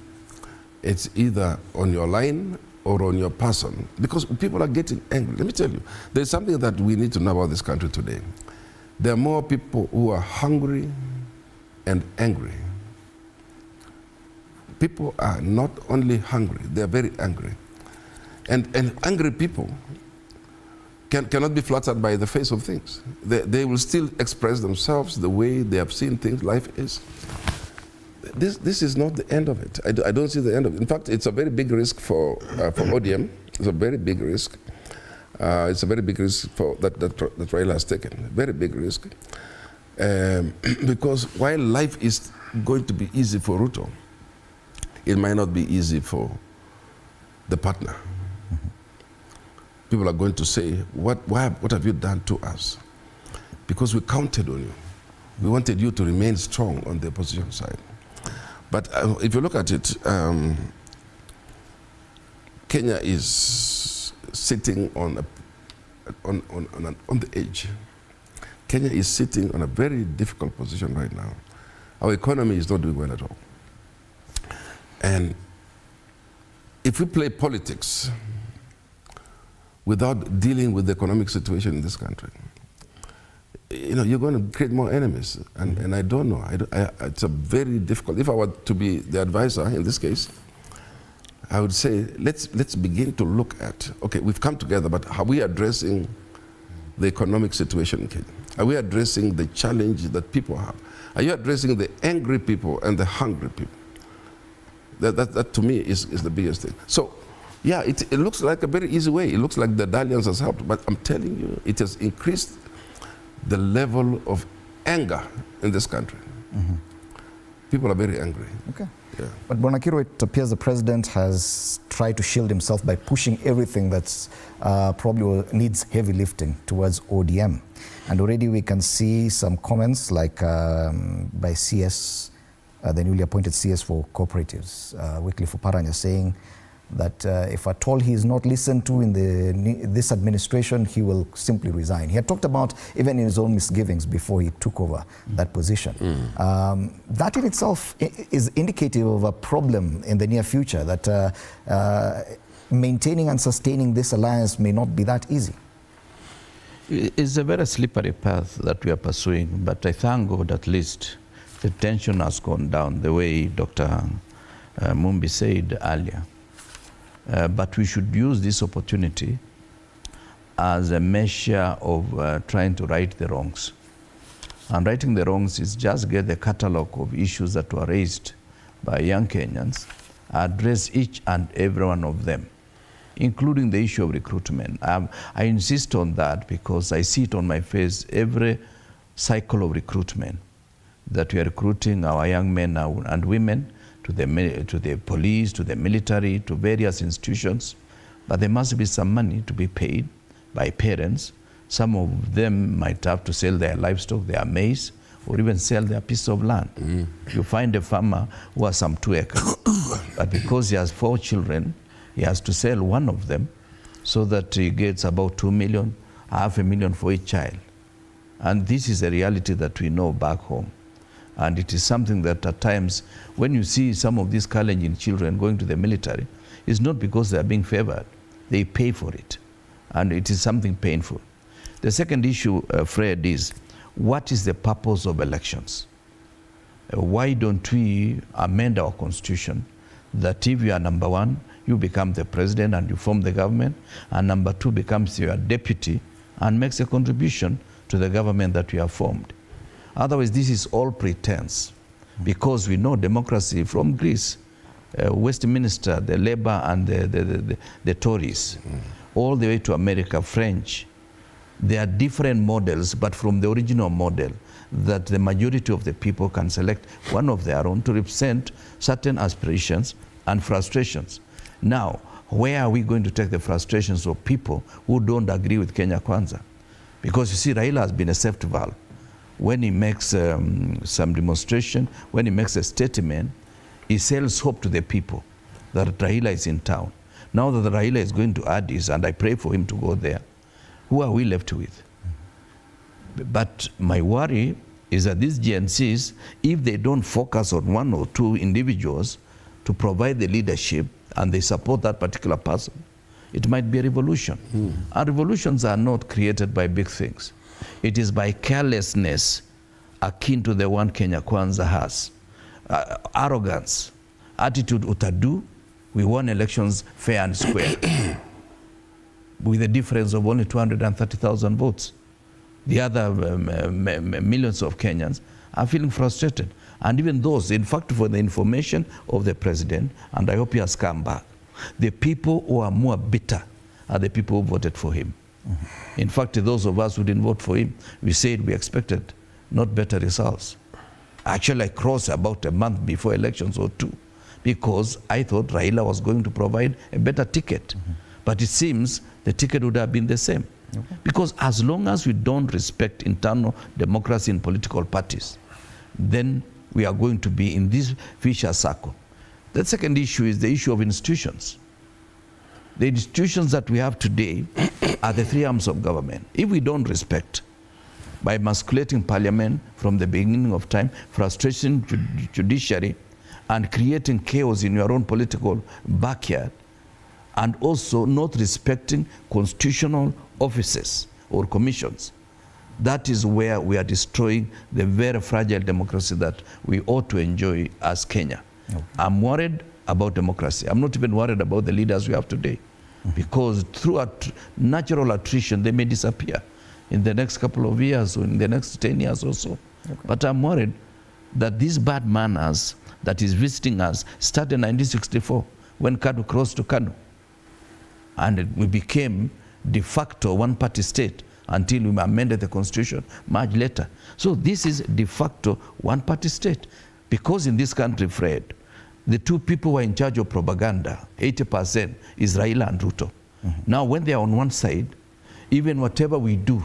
It's either on your line or on your person, because people are getting angry. Let me tell you, there's something that we need to know about this country today. There are more people who are hungry and angry. People are not only hungry, they are very angry. And angry people cannot be flattered by the face of things. They will still express themselves the way they have seen things, life is. This is not the end of it. I don't see the end of it. In fact, it's a very big risk for ODM. It's a very big risk. It's a very big risk that Raila has taken. Very big risk. Because while life is going to be easy for Ruto, it might not be easy for the partner. People are going to say, what have you done to us? Because we counted on you. We wanted you to remain strong on the opposition side. But if you look at it, Kenya is sitting on the edge. Kenya is sitting on a very difficult position right now. Our economy is not doing well at all. And if we play politics without dealing with the economic situation in this country, you're going to create more enemies. And I don't know. It's a very difficult. If I were to be the advisor in this case, I would say let's begin to look at, okay, we've come together, but are we addressing the economic situation in Kenya? Are we addressing the challenge that people have? Are you addressing the angry people and the hungry people? That to me is the biggest thing. So, yeah, it looks like a very easy way. It looks like the dalliance has helped, but I'm telling you, it has increased the level of anger in this country. People are very angry. Okay. Yeah. But Bonakiro, it appears the president has tried to shield himself by pushing everything that's probably needs heavy lifting towards ODM. And already we can see some comments like by CS, the newly appointed CS for cooperatives, Wycliffe Oparanya, saying that if at all he is not listened to in this administration, he will simply resign. He had talked about even in his own misgivings before he took over that position. That in itself is indicative of a problem in the near future, that maintaining and sustaining this alliance may not be that easy. It's a very slippery path that we are pursuing, but I thank God at least the tension has gone down, the way Dr. Mumbi said earlier. But we should use this opportunity as a measure of trying to right the wrongs. And righting the wrongs is just get the catalogue of issues that were raised by young Kenyans, address each and every one of them, including the issue of recruitment. I insist on that because I see it on my face every cycle of recruitment, that we are recruiting our young men and women to the police, to the military, to various institutions. But there must be some money to be paid by parents. Some of them might have to sell their livestock, their maize, or even sell their piece of land. You find a farmer who has some 2 acres, but because he has 4 children, he has to sell one of them so that he gets about 2 million, $500,000 for each child. And this is a reality that we know back home. And it is something that at times, when you see some of these Kalenjin children going to the military, it's not because they are being favored. They pay for it. And it is something painful. The second issue, Fred, is what is the purpose of elections? Why don't we amend our constitution that if you are number 1, you become the president and you form the government, and number 2 becomes your deputy and makes a contribution to the government that we have formed? Otherwise, this is all pretense, because we know democracy from Greece, Westminster, the Labour and the Tories, all the way to America, French. There are different models, but from the original model, that the majority of the people can select one of their own to represent certain aspirations and frustrations. Now, where are we going to take the frustrations of people who don't agree with Kenya Kwanza? Because you see, Raila has been a safety valve. When he makes some demonstration, when he makes a statement, he sells hope to the people that Raila is in town. Now that Raila is going to Addis, and I pray for him to go there, who are we left with? But my worry is that these GNCs, if they don't focus on 1 or 2 individuals to provide the leadership, and they support that particular person, it might be a revolution. And revolutions are not created by big things. It is by carelessness akin to the one Kenya Kwanza has. Arrogance, attitude utadu, we won elections fair and square with a difference of only 230,000 votes. The other millions of Kenyans are feeling frustrated. And even those, in fact, for the information of the president, and I hope he has come back, the people who are more bitter are the people who voted for him. In fact, those of us who didn't vote for him, we said we expected not better results. Actually, I crossed about a month before elections or two, because I thought Raila was going to provide a better ticket. But it seems the ticket would have been the same. Because as long as we don't respect internal democracy in political parties, then we are going to be in this vicious circle. The second issue is the issue of institutions. The institutions that we have today are the three arms of government. If we don't respect, by emasculating parliament from the beginning of time, frustration judiciary, and creating chaos in your own political backyard, and also not respecting constitutional offices or commissions, that is where we are destroying the very fragile democracy that we ought to enjoy as Kenya. I'm worried about democracy. I'm not even worried about the leaders we have today, because through natural attrition, they may disappear in the next couple of years or in the next 10 years or so. But I'm worried that these bad manners that is visiting us started in 1964 when Kanu crossed to Kanu. And we became de facto one-party state until we amended the constitution much later. So this is de facto one-party state. Because in this country, Fred, the two people who are in charge of propaganda, 80% is Raila and Ruto. Now when they are on one side, even whatever we do,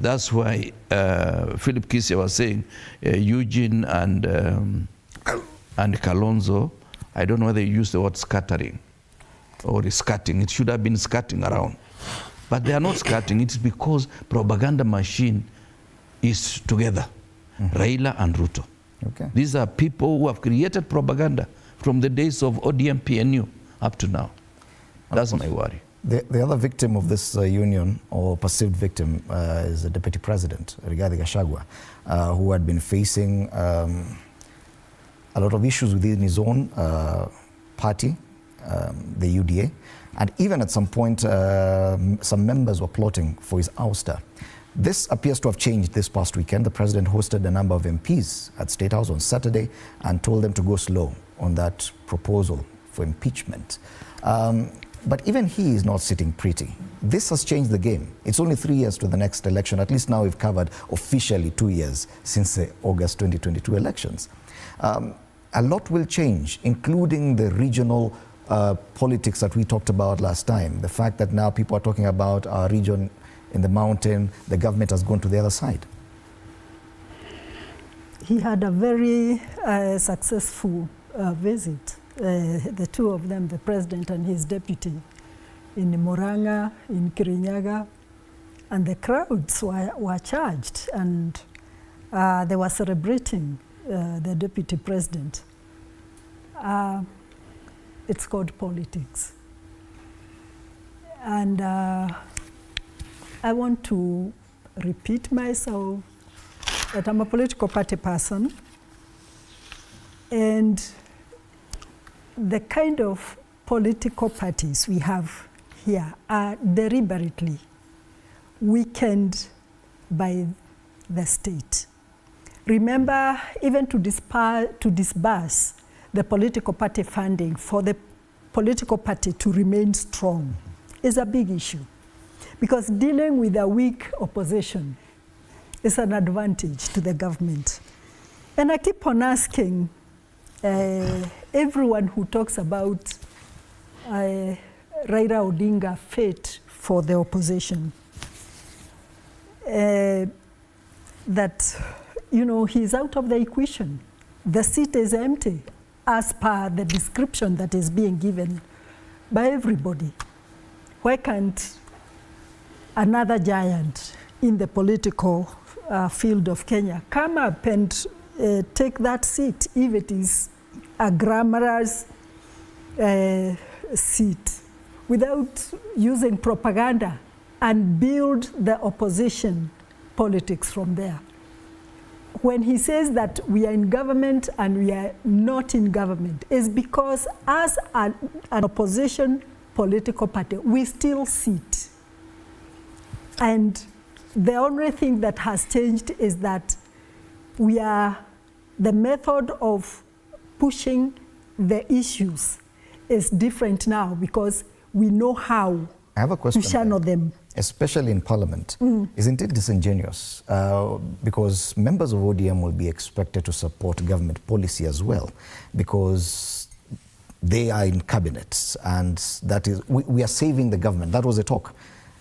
that's why Philip Kisia was saying Eugene and Kalonzo, I don't know whether you use the word scattering or scatting. It should have been scatting around. But they are not scatting. It's because propaganda machine is together. Raila and Ruto. These are people who have created propaganda from the days of ODM, PNU up to now. That's my worry. The other victim of this union, or perceived victim, is the Deputy President, Rigathi Gachagua, who had been facing a lot of issues within his own party, the UDA, and even at some point some members were plotting for his ouster. This appears to have changed this past weekend. The president hosted a number of MPs at State House on Saturday and told them to go slow on that proposal for impeachment. But even he is not sitting pretty. This has changed the game. It's only 3 years to the next election. At least now we've covered officially 2 years since the August 2022 elections. A lot will change, including the regional politics that we talked about last time. The fact that now people are talking about our region in the mountain, the government has gone to the other side. He had a very successful visit, the two of them, the president and his deputy, in Murang'a, in Kirinyaga, and the crowds were charged, and they were celebrating the deputy president. It's called politics. And I want to repeat myself that I'm a political party person, and the kind of political parties we have here are deliberately weakened by the state. Remember, even to disburse the political party funding for the political party to remain strong is a big issue, because dealing with a weak opposition is an advantage to the government. And I keep on asking everyone who talks about Raila Odinga's fate for the opposition, that, you know, he's out of the equation. The seat is empty as per the description that is being given by everybody. Why can't another giant in the political field of Kenya come up and take that seat, if it is a glamorous seat without using propaganda and build the opposition politics from there. When he says that we are in government and we are not in government, is because as an opposition political party, we still sit. And the only thing that has changed is that the method of pushing the issues is different now because we know how I have a question to channel them. Especially in Parliament. Isn't it disingenuous? Because members of ODM will be expected to support government policy as well, because they are in cabinets, and that is, we are saving the government. That was the talk.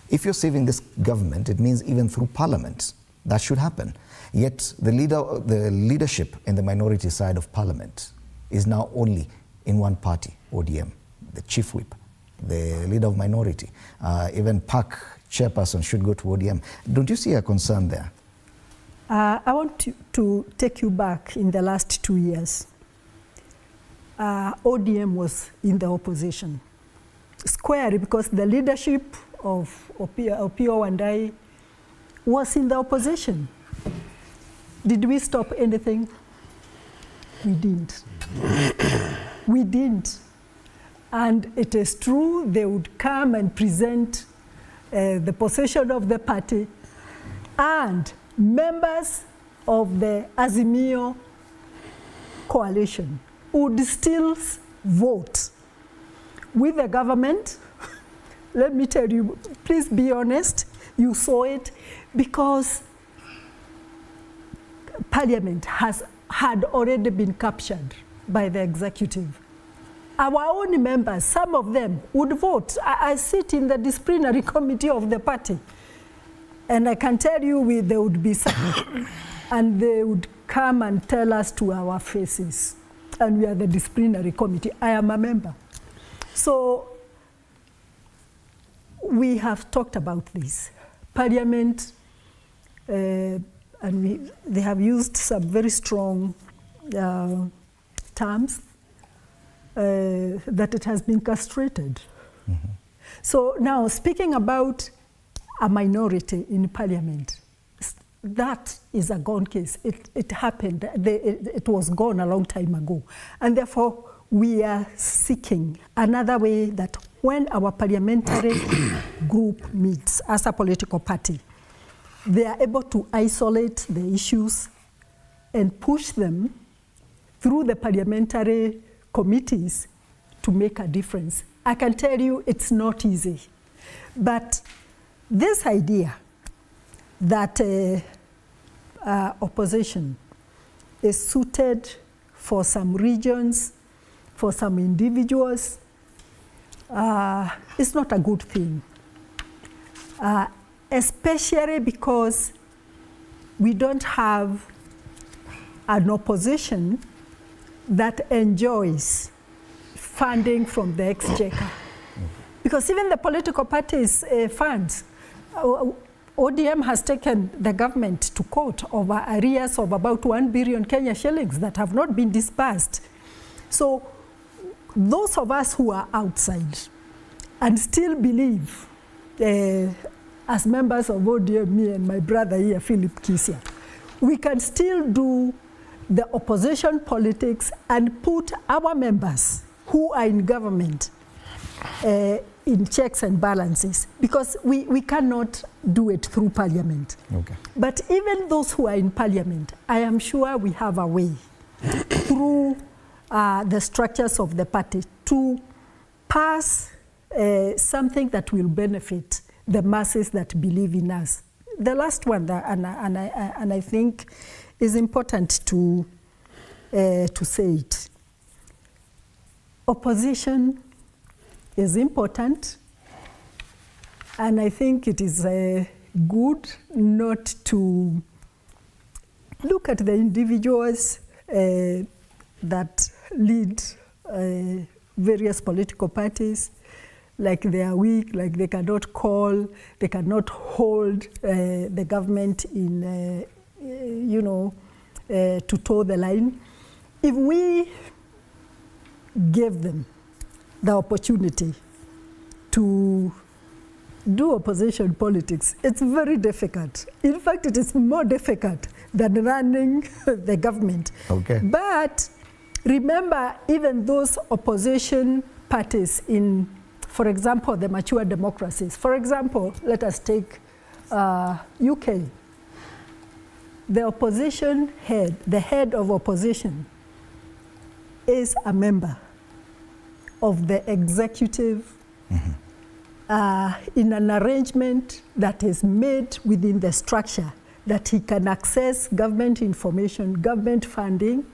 If you're saving this government, it means even through Parliament, that should happen. Yet the leadership in the minority side of Parliament is now only in one party, ODM, the chief whip, the leader of minority. Even PAC chairperson should go to ODM. Don't you see a concern there? I want to take you back in the last 2 years. ODM was in the opposition. Squarely, because the leadership of Opiyo Wandayi was in the opposition. Did we stop anything? We didn't. We didn't. And it is true, they would come and present the position of the party, and members of the Azimio coalition would still vote with the government. Let me tell you, please be honest, you saw it, because Parliament had already been captured by the executive. Our own members, some of them would vote. I sit in the disciplinary committee of the party, and I can tell you they would be some, and they would come and tell us to our faces, and we are the disciplinary committee. I am a member. So we have talked about this. Parliament, and they have used some very strong terms, that it has been castrated. So now, speaking about a minority in Parliament, that is a gone case. It happened. It was gone a long time ago. And therefore, we are seeking another way that when our parliamentary group meets as a political party, they are able to isolate the issues and push them through the parliamentary committees to make a difference. I can tell you it's not easy. But this idea that opposition is suited for some regions, for some individuals, is not a good thing. Especially because we don't have an opposition that enjoys funding from the exchequer. Because even the political parties' funds, ODM has taken the government to court over arrears of about 1 billion Kenya shillings that have not been disbursed. So those of us who are outside and still believe, as members of ODM, me and my brother here, Philip Kisia, we can still do the opposition politics and put our members who are in government in checks and balances, because we cannot do it through Parliament. Okay. But even those who are in Parliament, I am sure we have a way through the structures of the party to pass something that will benefit the masses that believe in us. The last one, and I think is important to say it. Opposition is important, and I think it is good not to look at the individuals that lead various political parties, like they are weak, like they cannot call, they cannot hold the government in, to toe the line. If we gave them the opportunity to do opposition politics, it's very difficult. In fact, it is more difficult than running the government. Okay. But remember, even those opposition parties in, for example, the mature democracies. For example, let us take UK. The opposition head, the head of opposition, is a member of the executive in an arrangement that is made within the structure that he can access government information, government funding,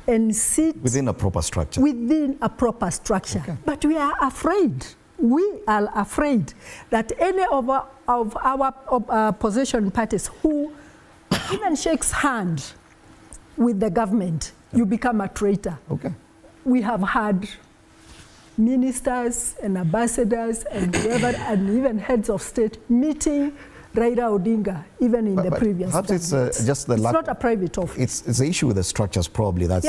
and sit within a proper structure. Within a proper structure. Okay. But we are afraid. We are afraid that any of our opposition parties who even shakes hand with the government, you become a traitor. Okay. We have had ministers and ambassadors and whoever, and even heads of state meeting Raila Odinga, even in the previous perhaps government. It's just the it's lack. Not a private office. It's the issue with the structures, probably. That's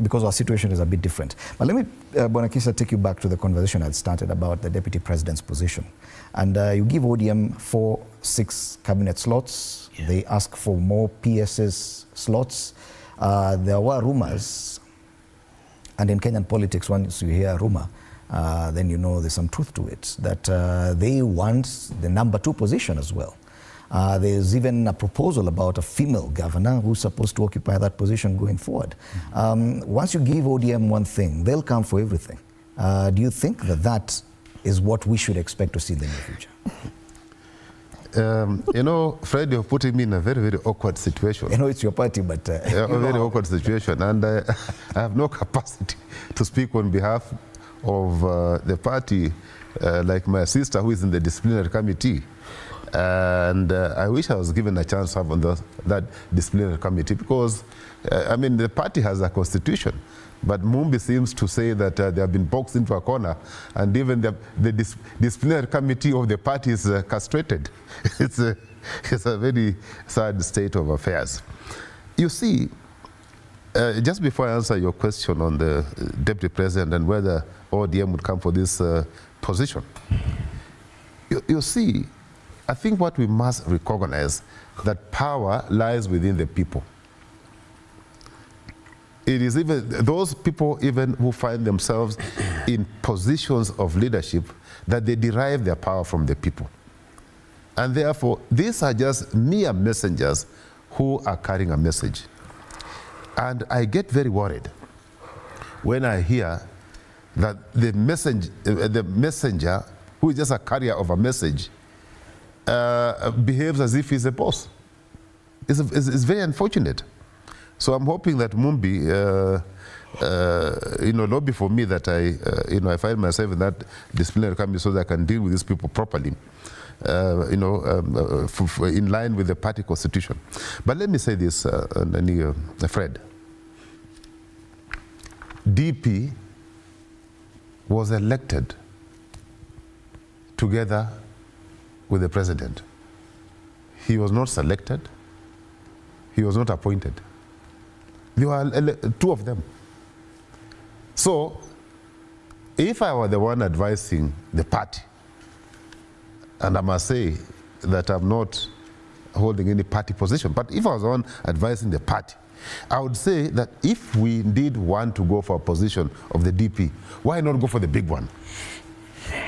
because our situation is a bit different. But let me, Bonakisa, take you back to the conversation I started about the deputy president's position. And you give ODM 4-6 cabinet slots. Yeah. They ask for more PSS slots. There were rumors. And in Kenyan politics, once you hear a rumor, then you know there's some truth to it, that they want the number 2 position as well. There's even a proposal about a female governor who's supposed to occupy that position going forward. Once you give ODM one thing, they'll come for everything. Do you think that that is what we should expect to see in the near future? You know, Fred, you're putting me in a very, very awkward situation. You know, it's your party, but... a very awkward situation. And I have no capacity to speak on behalf of the party, like my sister who is in the disciplinary committee. And I wish I was given a chance to have on that disciplinary committee because, I mean, the party has a constitution. But Mumbi seems to say that they have been boxed into a corner, and even the disciplinary committee of the party is castrated. It's a very sad state of affairs. You see, just before I answer your question on the deputy president and whether ODM would come for this position, you see, I think what we must recognize that power lies within the people. It is even those people even who find themselves in positions of leadership that they derive their power from the people. And therefore, these are just mere messengers who are carrying a message. And I get very worried when I hear that the messenger who is just a carrier of a message behaves as if he's a boss. It's very unfortunate. So I'm hoping that Mumbi, lobby for me that I find myself in that disciplinary committee so that I can deal with these people properly, in line with the party constitution. But let me say this, Fred. DP was elected together with the president. He was not selected. He was not appointed. There were 2 of them. So, if I were the one advising the party, and I must say that I'm not holding any party position, but if I was the one advising the party, I would say that if we indeed want to go for a position of the DP, why not go for the big one?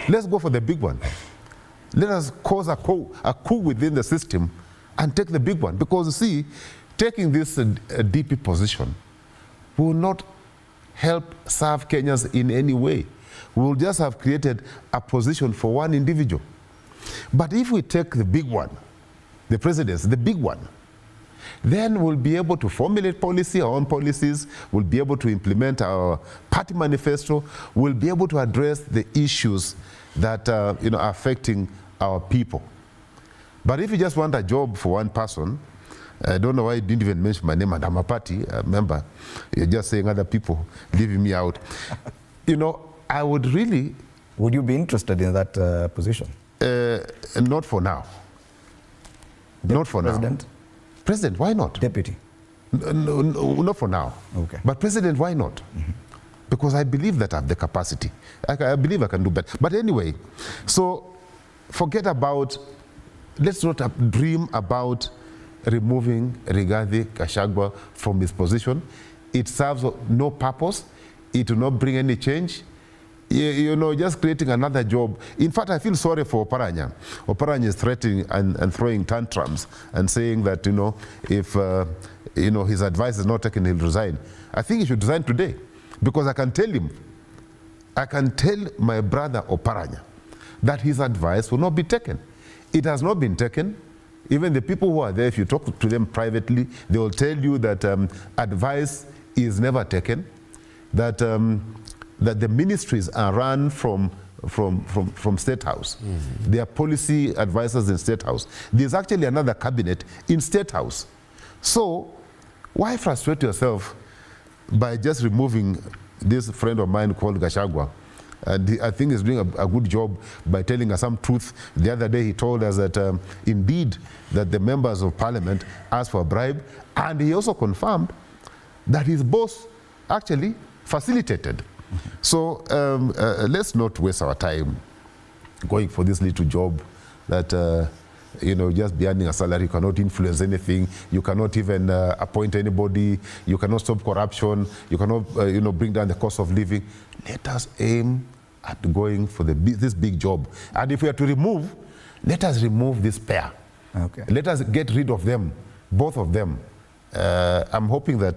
Let's go for the big one. Let us cause a coup within the system and take the big one. Because, you see, taking this DP position will not help serve Kenyans in any way. We will just have created a position for one individual. But if we take the big one, the presidency, the big one, then we'll be able to formulate policy, our own policies, we'll be able to implement our party manifesto, we'll be able to address the issues that are affecting our people. But if you just want a job for one person, I don't know why you didn't even mention my name, and I'm a party member. You're just saying other people, leaving me out. I would really... Would you be interested in that position? Not for now. Not for President? Now. President, why not? Deputy? No, not for now. Okay. But President, why not? because I believe that I have the capacity. I believe I can do better. But anyway, so forget about, let's not dream about removing Rigathi Gachagua from his position. It serves no purpose. It will not bring any change. You know, just creating another job. In fact, I feel sorry for Oparanya. Oparanya is threatening and throwing tantrums and saying that, you know, if his advice is not taken, he'll resign. I think he should resign today, because I can tell my brother Oparanya that his advice will not be taken. It has not been taken. Even the people who are there, if you talk to them privately, they will tell you that advice is never taken, that the ministries are run from State House. Mm-hmm. They are policy advisors in State House. There's actually another cabinet in State House. So why frustrate yourself by just removing this friend of mine called Gachagua? And I think he's doing a good job by telling us some truth. The other day he told us that indeed that the members of parliament asked for a bribe, and he also confirmed that his boss actually facilitated. So let's not waste our time going for this little job that just be earning a salary. You cannot influence anything. You cannot even appoint anybody. You cannot stop corruption. You cannot bring down the cost of living. Let us aim at going for this big job. And if we are to remove, let us remove this pair. Okay. Let us get rid of them, both of them. I'm hoping that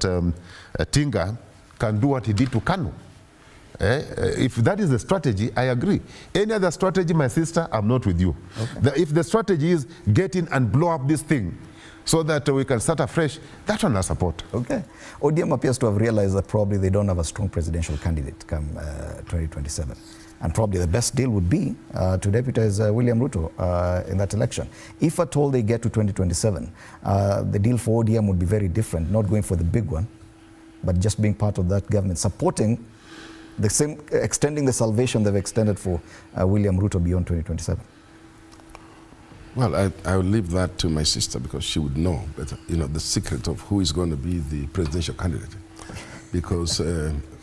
Tinga can do what he did to Kanu. If that is the strategy, I agree. Any other strategy, my sister, I'm not with you. Okay. If the strategy is get in and blow up this thing so that we can start afresh, that one I support. Okay. ODM appears to have realized that probably they don't have a strong presidential candidate come 2027. And probably the best deal would be to deputize William Ruto in that election. If at all they get to 2027, the deal for ODM would be very different, not going for the big one, but just being part of that government, supporting the same, extending the salvation they've extended for William Ruto beyond 2027. Well, I will leave that to my sister, because she would know better, the secret of who is going to be the presidential candidate. Because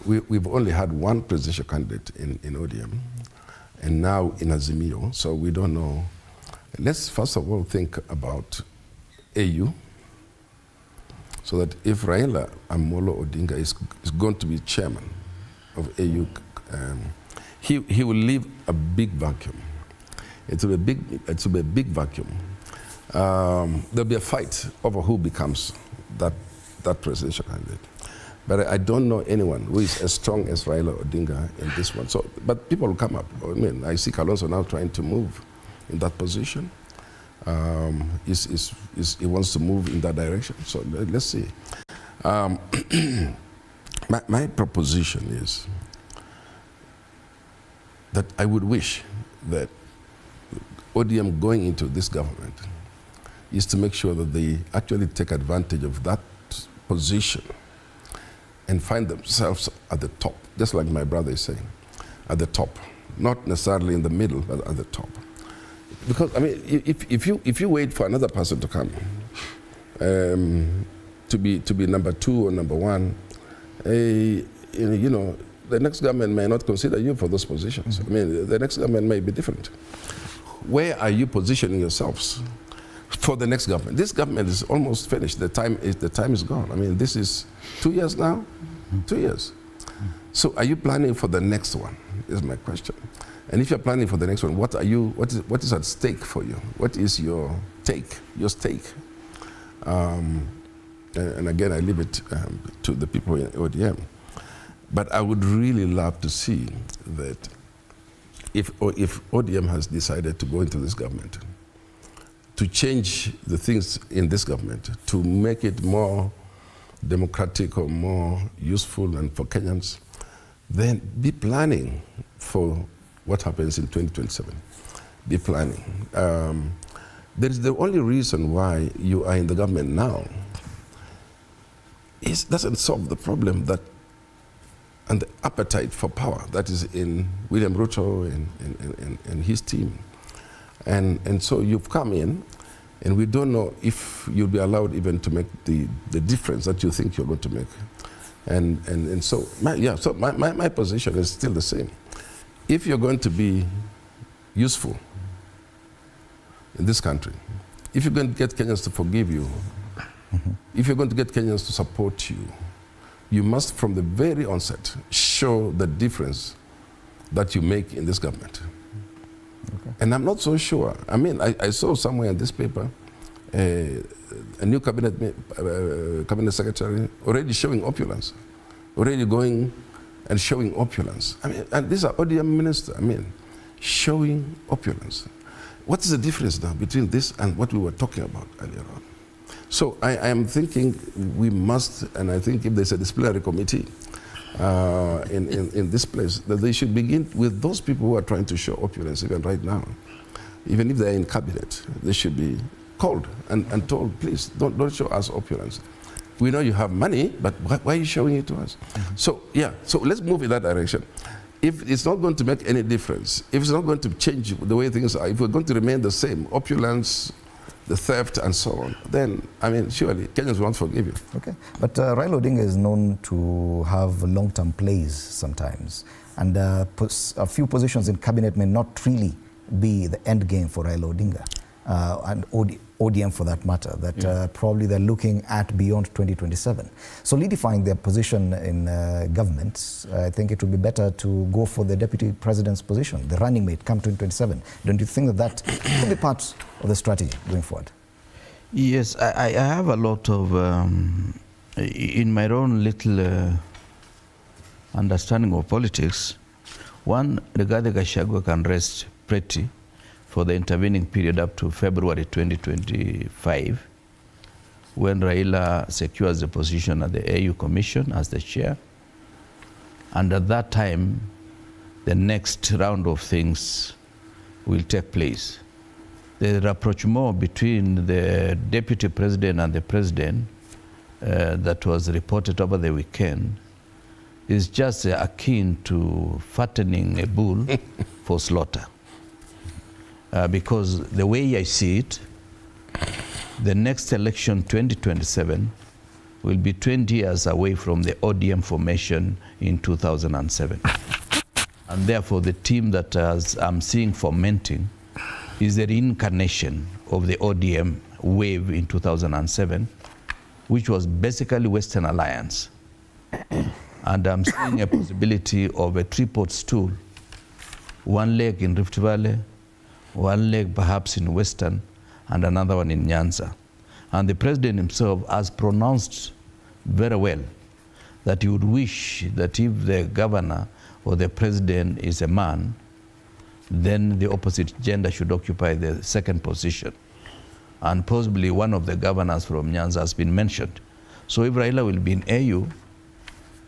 we've only had one presidential candidate in ODM, and now in Azimio, so we don't know. Let's first of all think about AU, so that if Raila Amolo Odinga is going to be chairman of AU, he will leave a big vacuum. It will be a big vacuum. There'll be a fight over who becomes that presidential candidate. But I don't know anyone who is as strong as Raila Odinga in this one. So, but people will come up. I mean, I see Kalonzo now trying to move in that position. He wants to move in that direction. So let's see. My proposition is that I would wish that ODM going into this government is to make sure that they actually take advantage of that position and find themselves at the top, just like my brother is saying, at the top, not necessarily in the middle, but at the top. Because, I mean, if you wait for another person to come, to be number 2 or number 1, the next government may not consider you for those positions. I mean, the next government may be different. Where are you positioning yourselves for the next government? This government is almost finished. The time is gone. I mean, this is 2 years now, 2 years. So are you planning for the next one, is my question. And if you're planning for the next one, what is at stake for you? What is your stake? And again, I leave it to the people in ODM. But I would really love to see that if ODM has decided to go into this government, to change the things in this government, to make it more democratic or more useful and for Kenyans, then be planning for what happens in 2027. Be planning. There is the only reason why you are in the government now. It doesn't solve the problem and the appetite for power that is in William Ruto and his team. And so you've come in, and we don't know if you'll be allowed even to make the difference that you think you're going to make. And so, my position is still the same. If you're going to be useful in this country, if you're going to get Kenyans to forgive you, if you're going to get Kenyans to support you, you must, from the very onset, show the difference that you make in this government. Okay. And I'm not so sure. I mean, I saw somewhere in this paper a new cabinet secretary already showing opulence, already going and showing opulence. I mean, and these are ODM ministers. I mean, showing opulence. What is the difference now between this and what we were talking about earlier on? So I am thinking we must, and I think if there's a disciplinary committee in this place, that they should begin with those people who are trying to show opulence even right now. Even if they're in cabinet, they should be called and told, please, don't show us opulence. We know you have money, but why are you showing it to us? So let's move in that direction. If it's not going to make any difference, if it's not going to change the way things are, if we're going to remain the same, opulence, the theft and so on, then, I mean, surely Kenyans won't forgive you. Okay, but Raila Odinga is known to have long-term plays sometimes, and a few positions in cabinet may not really be the end game for Raila Odinga, and ODM for that matter, that probably they're looking at beyond 2027. Solidifying their position in government, I think it would be better to go for the deputy president's position, the running mate, come 2027. Don't you think that could be part of the strategy going forward? Yes, I have a lot of, in my own little understanding of politics, one, Rigathi Gachagua can rest pretty for the intervening period up to February 2025, when Raila secures the position at the AU Commission as the chair. And at that time, the next round of things will take place. The rapprochement between the deputy president and the president that was reported over the weekend is just akin to fattening a bull for slaughter. Because the way I see it, the next election, 2027, will be 20 years away from the ODM formation in 2007. And therefore, the team that I'm seeing fomenting is the reincarnation of the ODM wave in 2007, which was basically Western Alliance. And I'm seeing a possibility of a tripod stool, one leg in Rift Valley, one leg perhaps in Western, and another one in Nyanza. And the president himself has pronounced very well that he would wish that if the governor or the president is a man, then the opposite gender should occupy the second position. And possibly one of the governors from Nyanza has been mentioned. So if Raila will be in AU,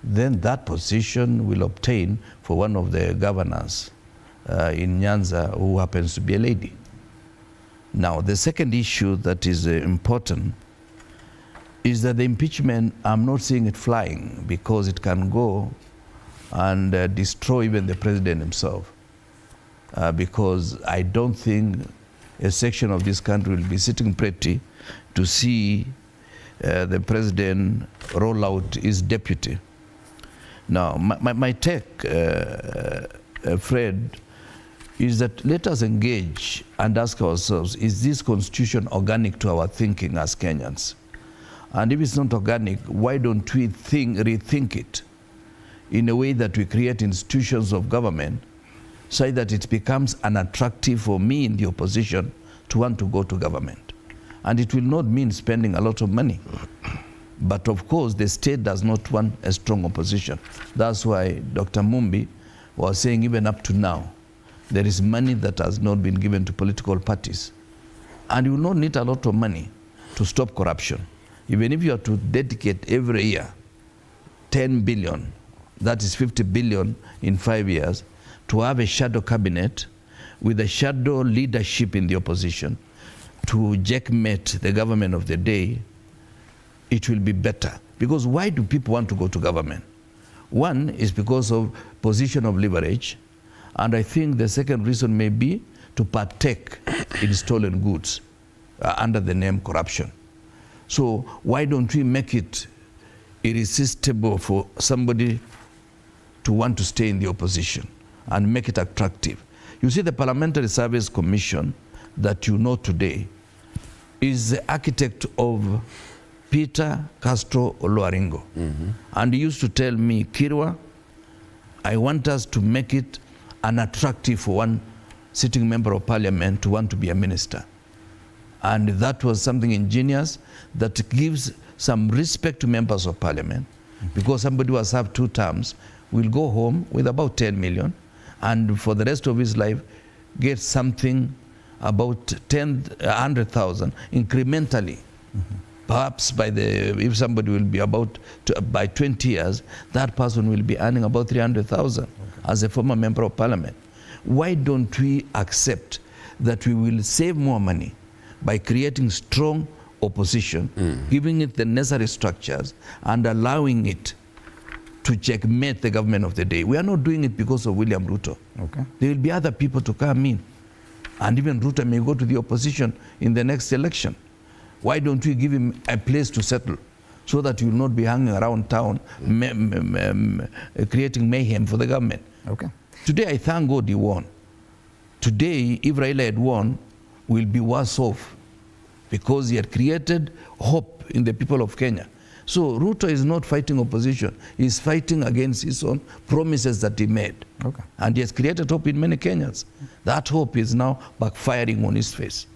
then that position will obtain for one of the governors in Nyanza who happens to be a lady. Now, the second issue that is important is that the impeachment, I'm not seeing it flying because it can go and destroy even the president himself. Because I don't think a section of this country will be sitting pretty to see the president roll out his deputy. Now, my take, Fred, is that let us engage and ask ourselves, is this constitution organic to our thinking as Kenyans? And if it's not organic, why don't we rethink it in a way that we create institutions of government so that it becomes unattractive for me in the opposition to want to go to government? And it will not mean spending a lot of money. But of course, the state does not want a strong opposition. That's why Dr. Mumbi was saying even up to now, there is money that has not been given to political parties. And you will not need a lot of money to stop corruption. Even if you are to dedicate every year 10 billion, that is 50 billion in 5 years, to have a shadow cabinet with a shadow leadership in the opposition to checkmate the government of the day, it will be better. Because why do people want to go to government? One is because of position of leverage, and I think the second reason may be to partake in stolen goods under the name corruption. So why don't we make it irresistible for somebody to want to stay in the opposition and make it attractive. You see, the Parliamentary Service Commission that you know today is the architect of Peter Castro Oluaringo. And he used to tell me, Kirwa, I want us to make it unattractive for one sitting member of parliament to want to be a minister. And that was something ingenious that gives some respect to members of parliament, because somebody who has served 2 terms will go home with about 10 million, and for the rest of his life get something about 100,000 incrementally. Perhaps if somebody will be by 20 years, that person will be earning about 300,000 as a former member of parliament. Why don't we accept that we will save more money by creating strong opposition, giving it the necessary structures, and allowing it to checkmate the government of the day? We are not doing it because of William Ruto. Okay. There will be other people to come in. And even Ruto may go to the opposition in the next election. Why don't we give him a place to settle so that he will not be hanging around town creating mayhem for the government? Okay. Today, I thank God he won. Today, if Raila had won, we'll be worse off because he had created hope in the people of Kenya. So Ruto is not fighting opposition. He's fighting against his own promises that he made. Okay. And he has created hope in many Kenyans. That hope is now backfiring on his face.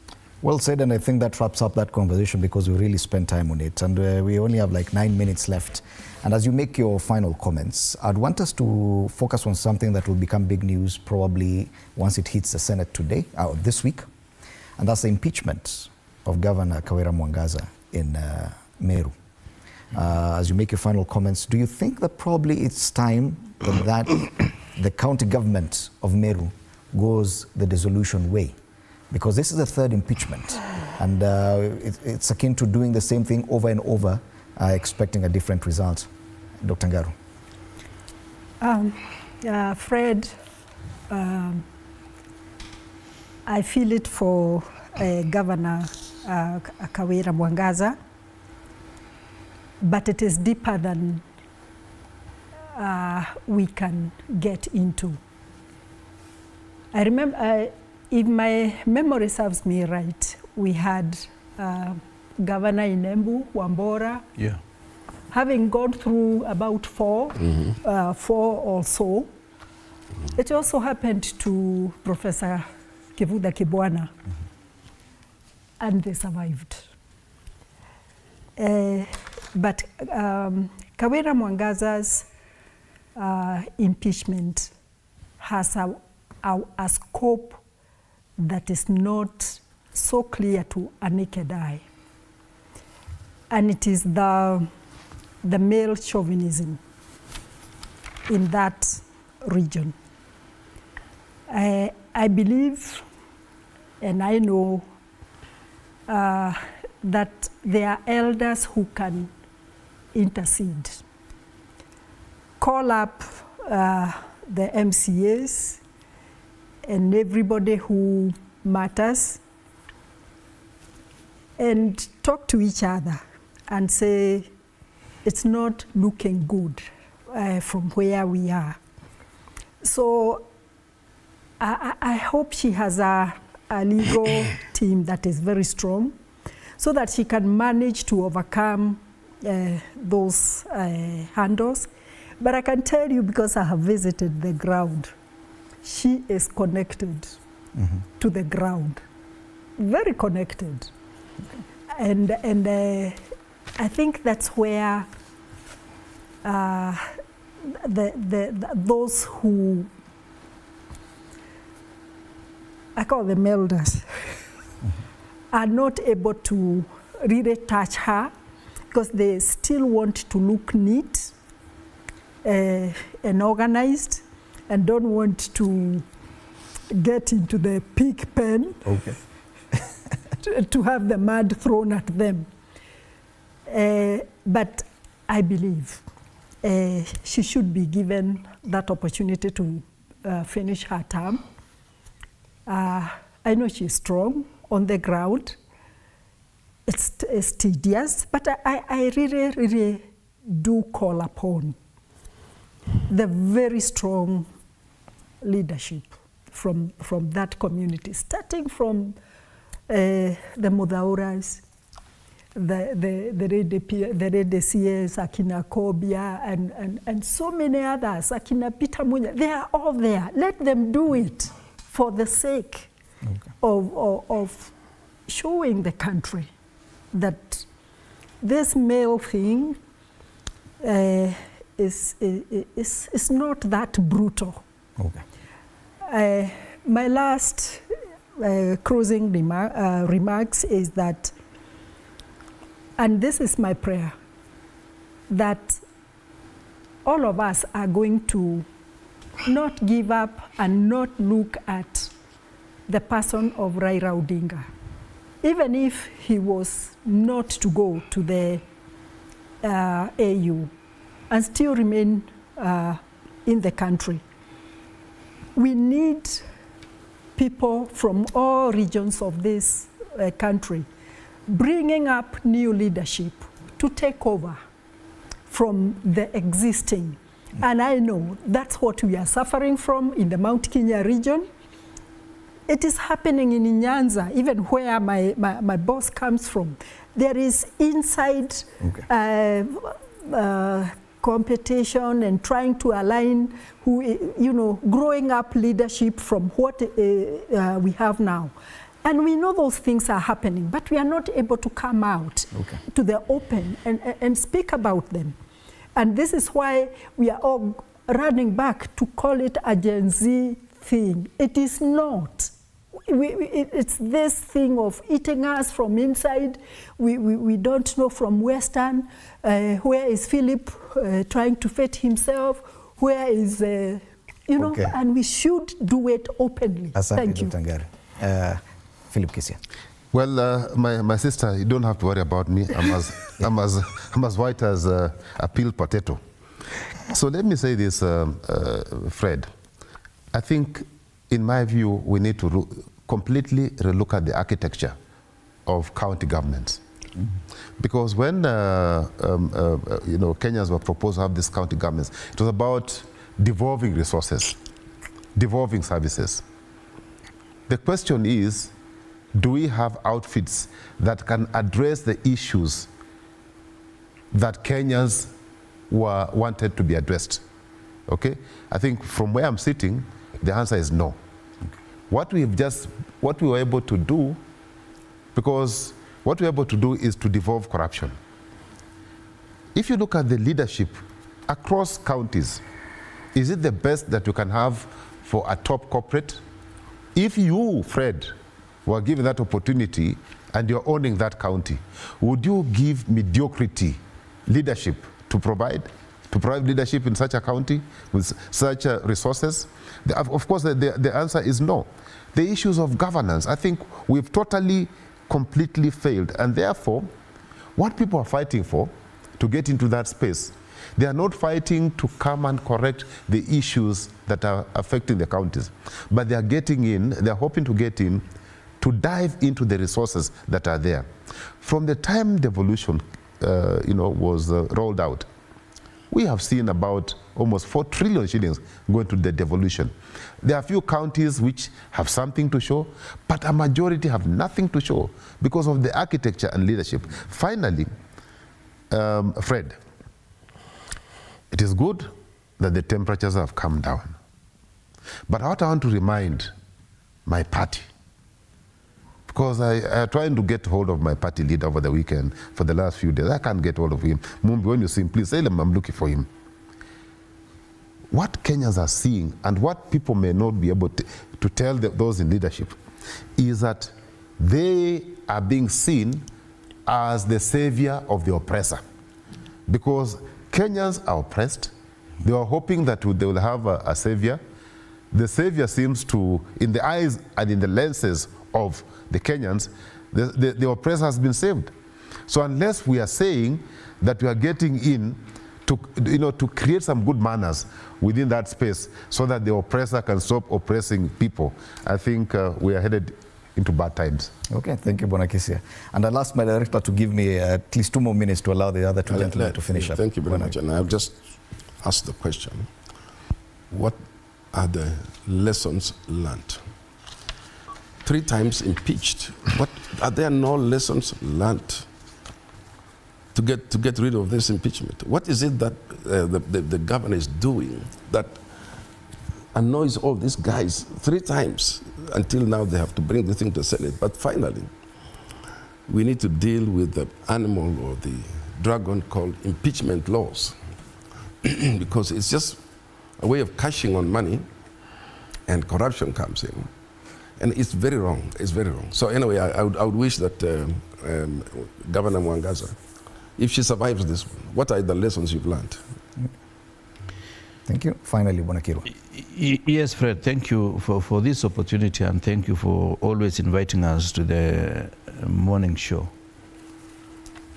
Well said, and I think that wraps up that conversation because we really spent time on it, and we only have like 9 minutes left. And as you make your final comments, I'd want us to focus on something that will become big news probably once it hits the Senate today, this week, and that's the impeachment of Governor Kawira Mwangaza in Meru. As you make your final comments, do you think that probably it's time that the county government of Meru goes the dissolution way? Because this is the 3rd impeachment, and it's akin to doing the same thing over and over, expecting a different result. Dr. Ngaru. Fred, I feel it for Governor Kawira Mwangaza, but it is deeper than we can get into. I remember, if my memory serves me right, we had Governor Inembu Wambora, having gone through about 4 or so. It also happened to Professor Kivuda Kibwana, and they survived. But Kawira Mwangaza's impeachment has a scope that is not so clear to a naked eye. And it is the male chauvinism in that region. I believe, and I know, that there are elders who can intercede. Call up the MCAs and everybody who matters and talk to each other and say, it's not looking good from where we are. So I hope she has a legal team that is very strong so that she can manage to overcome those handles. But I can tell you, because I have visited the ground, she is connected to the ground, very connected. And I think that's where those who, I call them elders, are not able to really touch her because they still want to look neat and organized and don't want to get into the pig pen to have the mud thrown at them. But I believe she should be given that opportunity to finish her term. I know she's strong on the ground. It's tedious, but I really do call upon the very strong leadership from that community, starting from the Mudauras, the Red Seers, Akina Kobia, and so many others, Akina Peter Munya. They are all there. Let them do it for the sake of showing the country that this male thing is not that brutal. Okay. My last closing remarks is that, and this is my prayer, that all of us are going to not give up and not look at the person of Raila Odinga. Even if he was not to go to the AU and still remain in the country, we need people from all regions of this country bringing up new leadership to take over from the existing. And I know that's what we are suffering from in the Mount Kenya region. It is happening in Nyanza, even where my boss comes from. There is inside competition and trying to align, growing up leadership from what we have now. And we know those things are happening, but we are not able to come out to the open and speak about them. And this is why we are all running back to call it a Gen Z thing. It is not. It's this thing of eating us from inside. We don't know from Western. Where is Philip trying to fit himself? Where is, and we should do it openly. Thank you. Philip Kisia. Well, my sister, you don't have to worry about me. I'm as white as a peeled potato. So let me say this, Fred. I think, in my view, we need to completely relook at the architecture of county governments. Because when Kenyans were proposed to have these county governments, it was about devolving resources, devolving services. The question is, do we have outfits that can address the issues that Kenyans wanted to be addressed? Okay? I think from where I'm sitting, the answer is no. What we were able to do, because what we're able to do is to devolve corruption. If you look at the leadership across counties, is it the best that you can have for a top corporate? If you, Fred, were given that opportunity and you're owning that county, would you give mediocrity leadership to provide leadership in such a county with such resources? Of course, the answer is no. The issues of governance, I think we've totally, completely failed. And therefore, what people are fighting for to get into that space, they are not fighting to come and correct the issues that are affecting the counties, but they are getting in, they're hoping to get in to dive into the resources that are there. From the time devolution was rolled out, we have seen about almost 4 trillion shillings going to the devolution. There are a few counties which have something to show, but a majority have nothing to show because of the architecture and leadership. Finally, Fred, it is good that the temperatures have come down. But what I want to remind my party, because I trying to get hold of my party leader over the weekend for the last few days. I can't get hold of him. Mumbi, when you see him, please tell him I'm looking for him. What Kenyans are seeing and what people may not be able to tell those in leadership is that they are being seen as the savior of the oppressor. Because Kenyans are oppressed. They are hoping that they will have a savior. The savior seems to, in the eyes and in the lenses of the Kenyans, the oppressor has been saved. So unless we are saying that we are getting in to create some good manners within that space so that the oppressor can stop oppressing people, I think we are headed into bad times. Okay, thank you, Bwana Kisia. And I'll ask my director to give me at least 2 more minutes to allow the other two gentlemen to finish up. Thank you very much. And I've just asked the question, what are the lessons learned? 3 times impeached. What are there no lessons learned to get rid of this impeachment? What is it that the governor is doing that annoys all these guys 3 times? Until now, they have to bring the thing to the Senate. But finally, we need to deal with the animal or the dragon called impeachment laws, because it's just a way of cashing on money, and corruption comes in. And it's very wrong. It's very wrong. So anyway, I would wish that Governor Mwangaza, if she survives this one, what are the lessons you've learned? Thank you. Finally, Bwana Kirwa. Yes, Fred, thank you for this opportunity, and thank you for always inviting us to the morning show.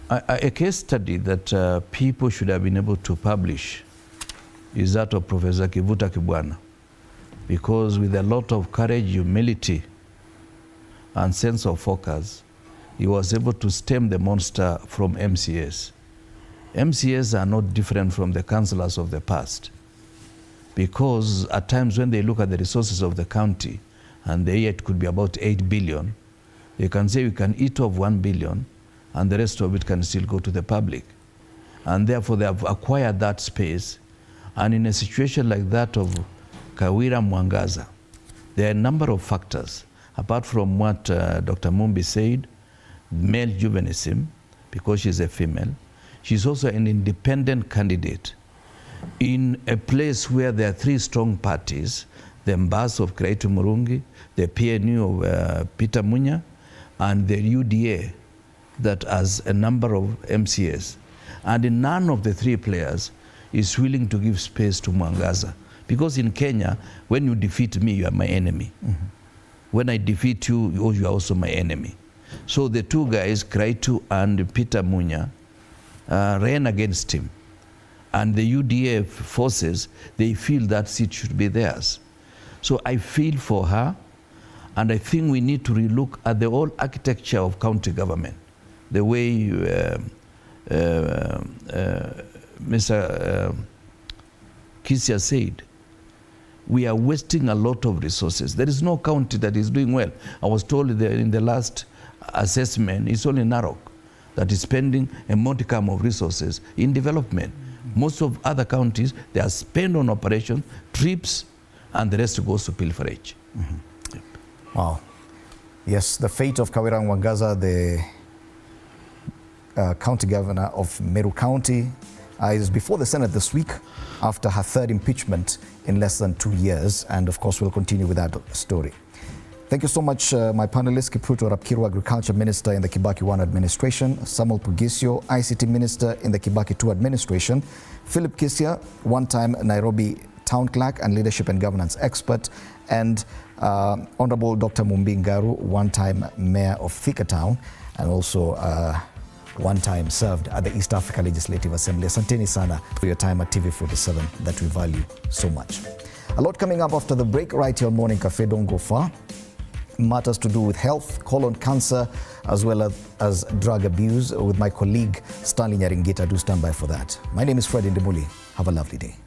A case study that people should have been able to publish is that of Professor Kivuta Kibwana, because with a lot of courage, humility, and sense of focus, he was able to stem the monster from MCAs. MCAs are not different from the councillors of the past, because at times when they look at the resources of the county, and the year it could be about 8 billion, they can say we can eat off 1 billion, and the rest of it can still go to the public. And therefore they have acquired that space. And in a situation like that of Kawira Mwangaza, there are a number of factors, apart from what Dr. Mumbi said, male chauvinism, because she's a female. She's also an independent candidate in a place where there are 3 strong parties, the Mbas of Kiraitu Murungi, the PNU of Peter Munya, and the UDA that has a number of MCAs. And none of the 3 players is willing to give space to Mwangaza. Because in Kenya, when you defeat me, you are my enemy. Mm-hmm. When I defeat you, you are also my enemy. So the 2 guys, Kiraitu and Peter Munya, ran against him. And the UDA forces, they feel that seat should be theirs. So I feel for her, and I think we need to relook at the whole architecture of county government. The way Mr. Kisia said, we are wasting a lot of resources. There is no county that is doing well. I was told that in the last assessment, it's only Narok that is spending a modicum of resources in development. Most of other counties, they are spent on operation, trips, and the rest goes to pilferage. Mm-hmm. Yep. Wow. Yes, the fate of Kawira Mwangaza, the county governor of Meru County, is before the Senate this week after her 3rd impeachment in less than 2 years. And of course, we'll continue with that story. Thank you so much, my panelists, Kipruto Rapkiru, Agriculture Minister in the Kibaki 1 administration, Samuel Pugisio, ICT Minister in the Kibaki 2 administration, Philip Kisia, one-time Nairobi Town Clerk and Leadership and Governance Expert, and Honorable Dr. Mumbi Ngaru, one-time Mayor of Thika Town, and also one time served at the East Africa Legislative Assembly. Asanteni sana for your time at TV47 that we value so much. A lot coming up after the break right here on Morning Cafe. Don't go far. Matters to do with health, colon cancer, as well as drug abuse with my colleague Stanley Nyaringita. Do stand by for that. My name is Fred Indimuli. Have a lovely day.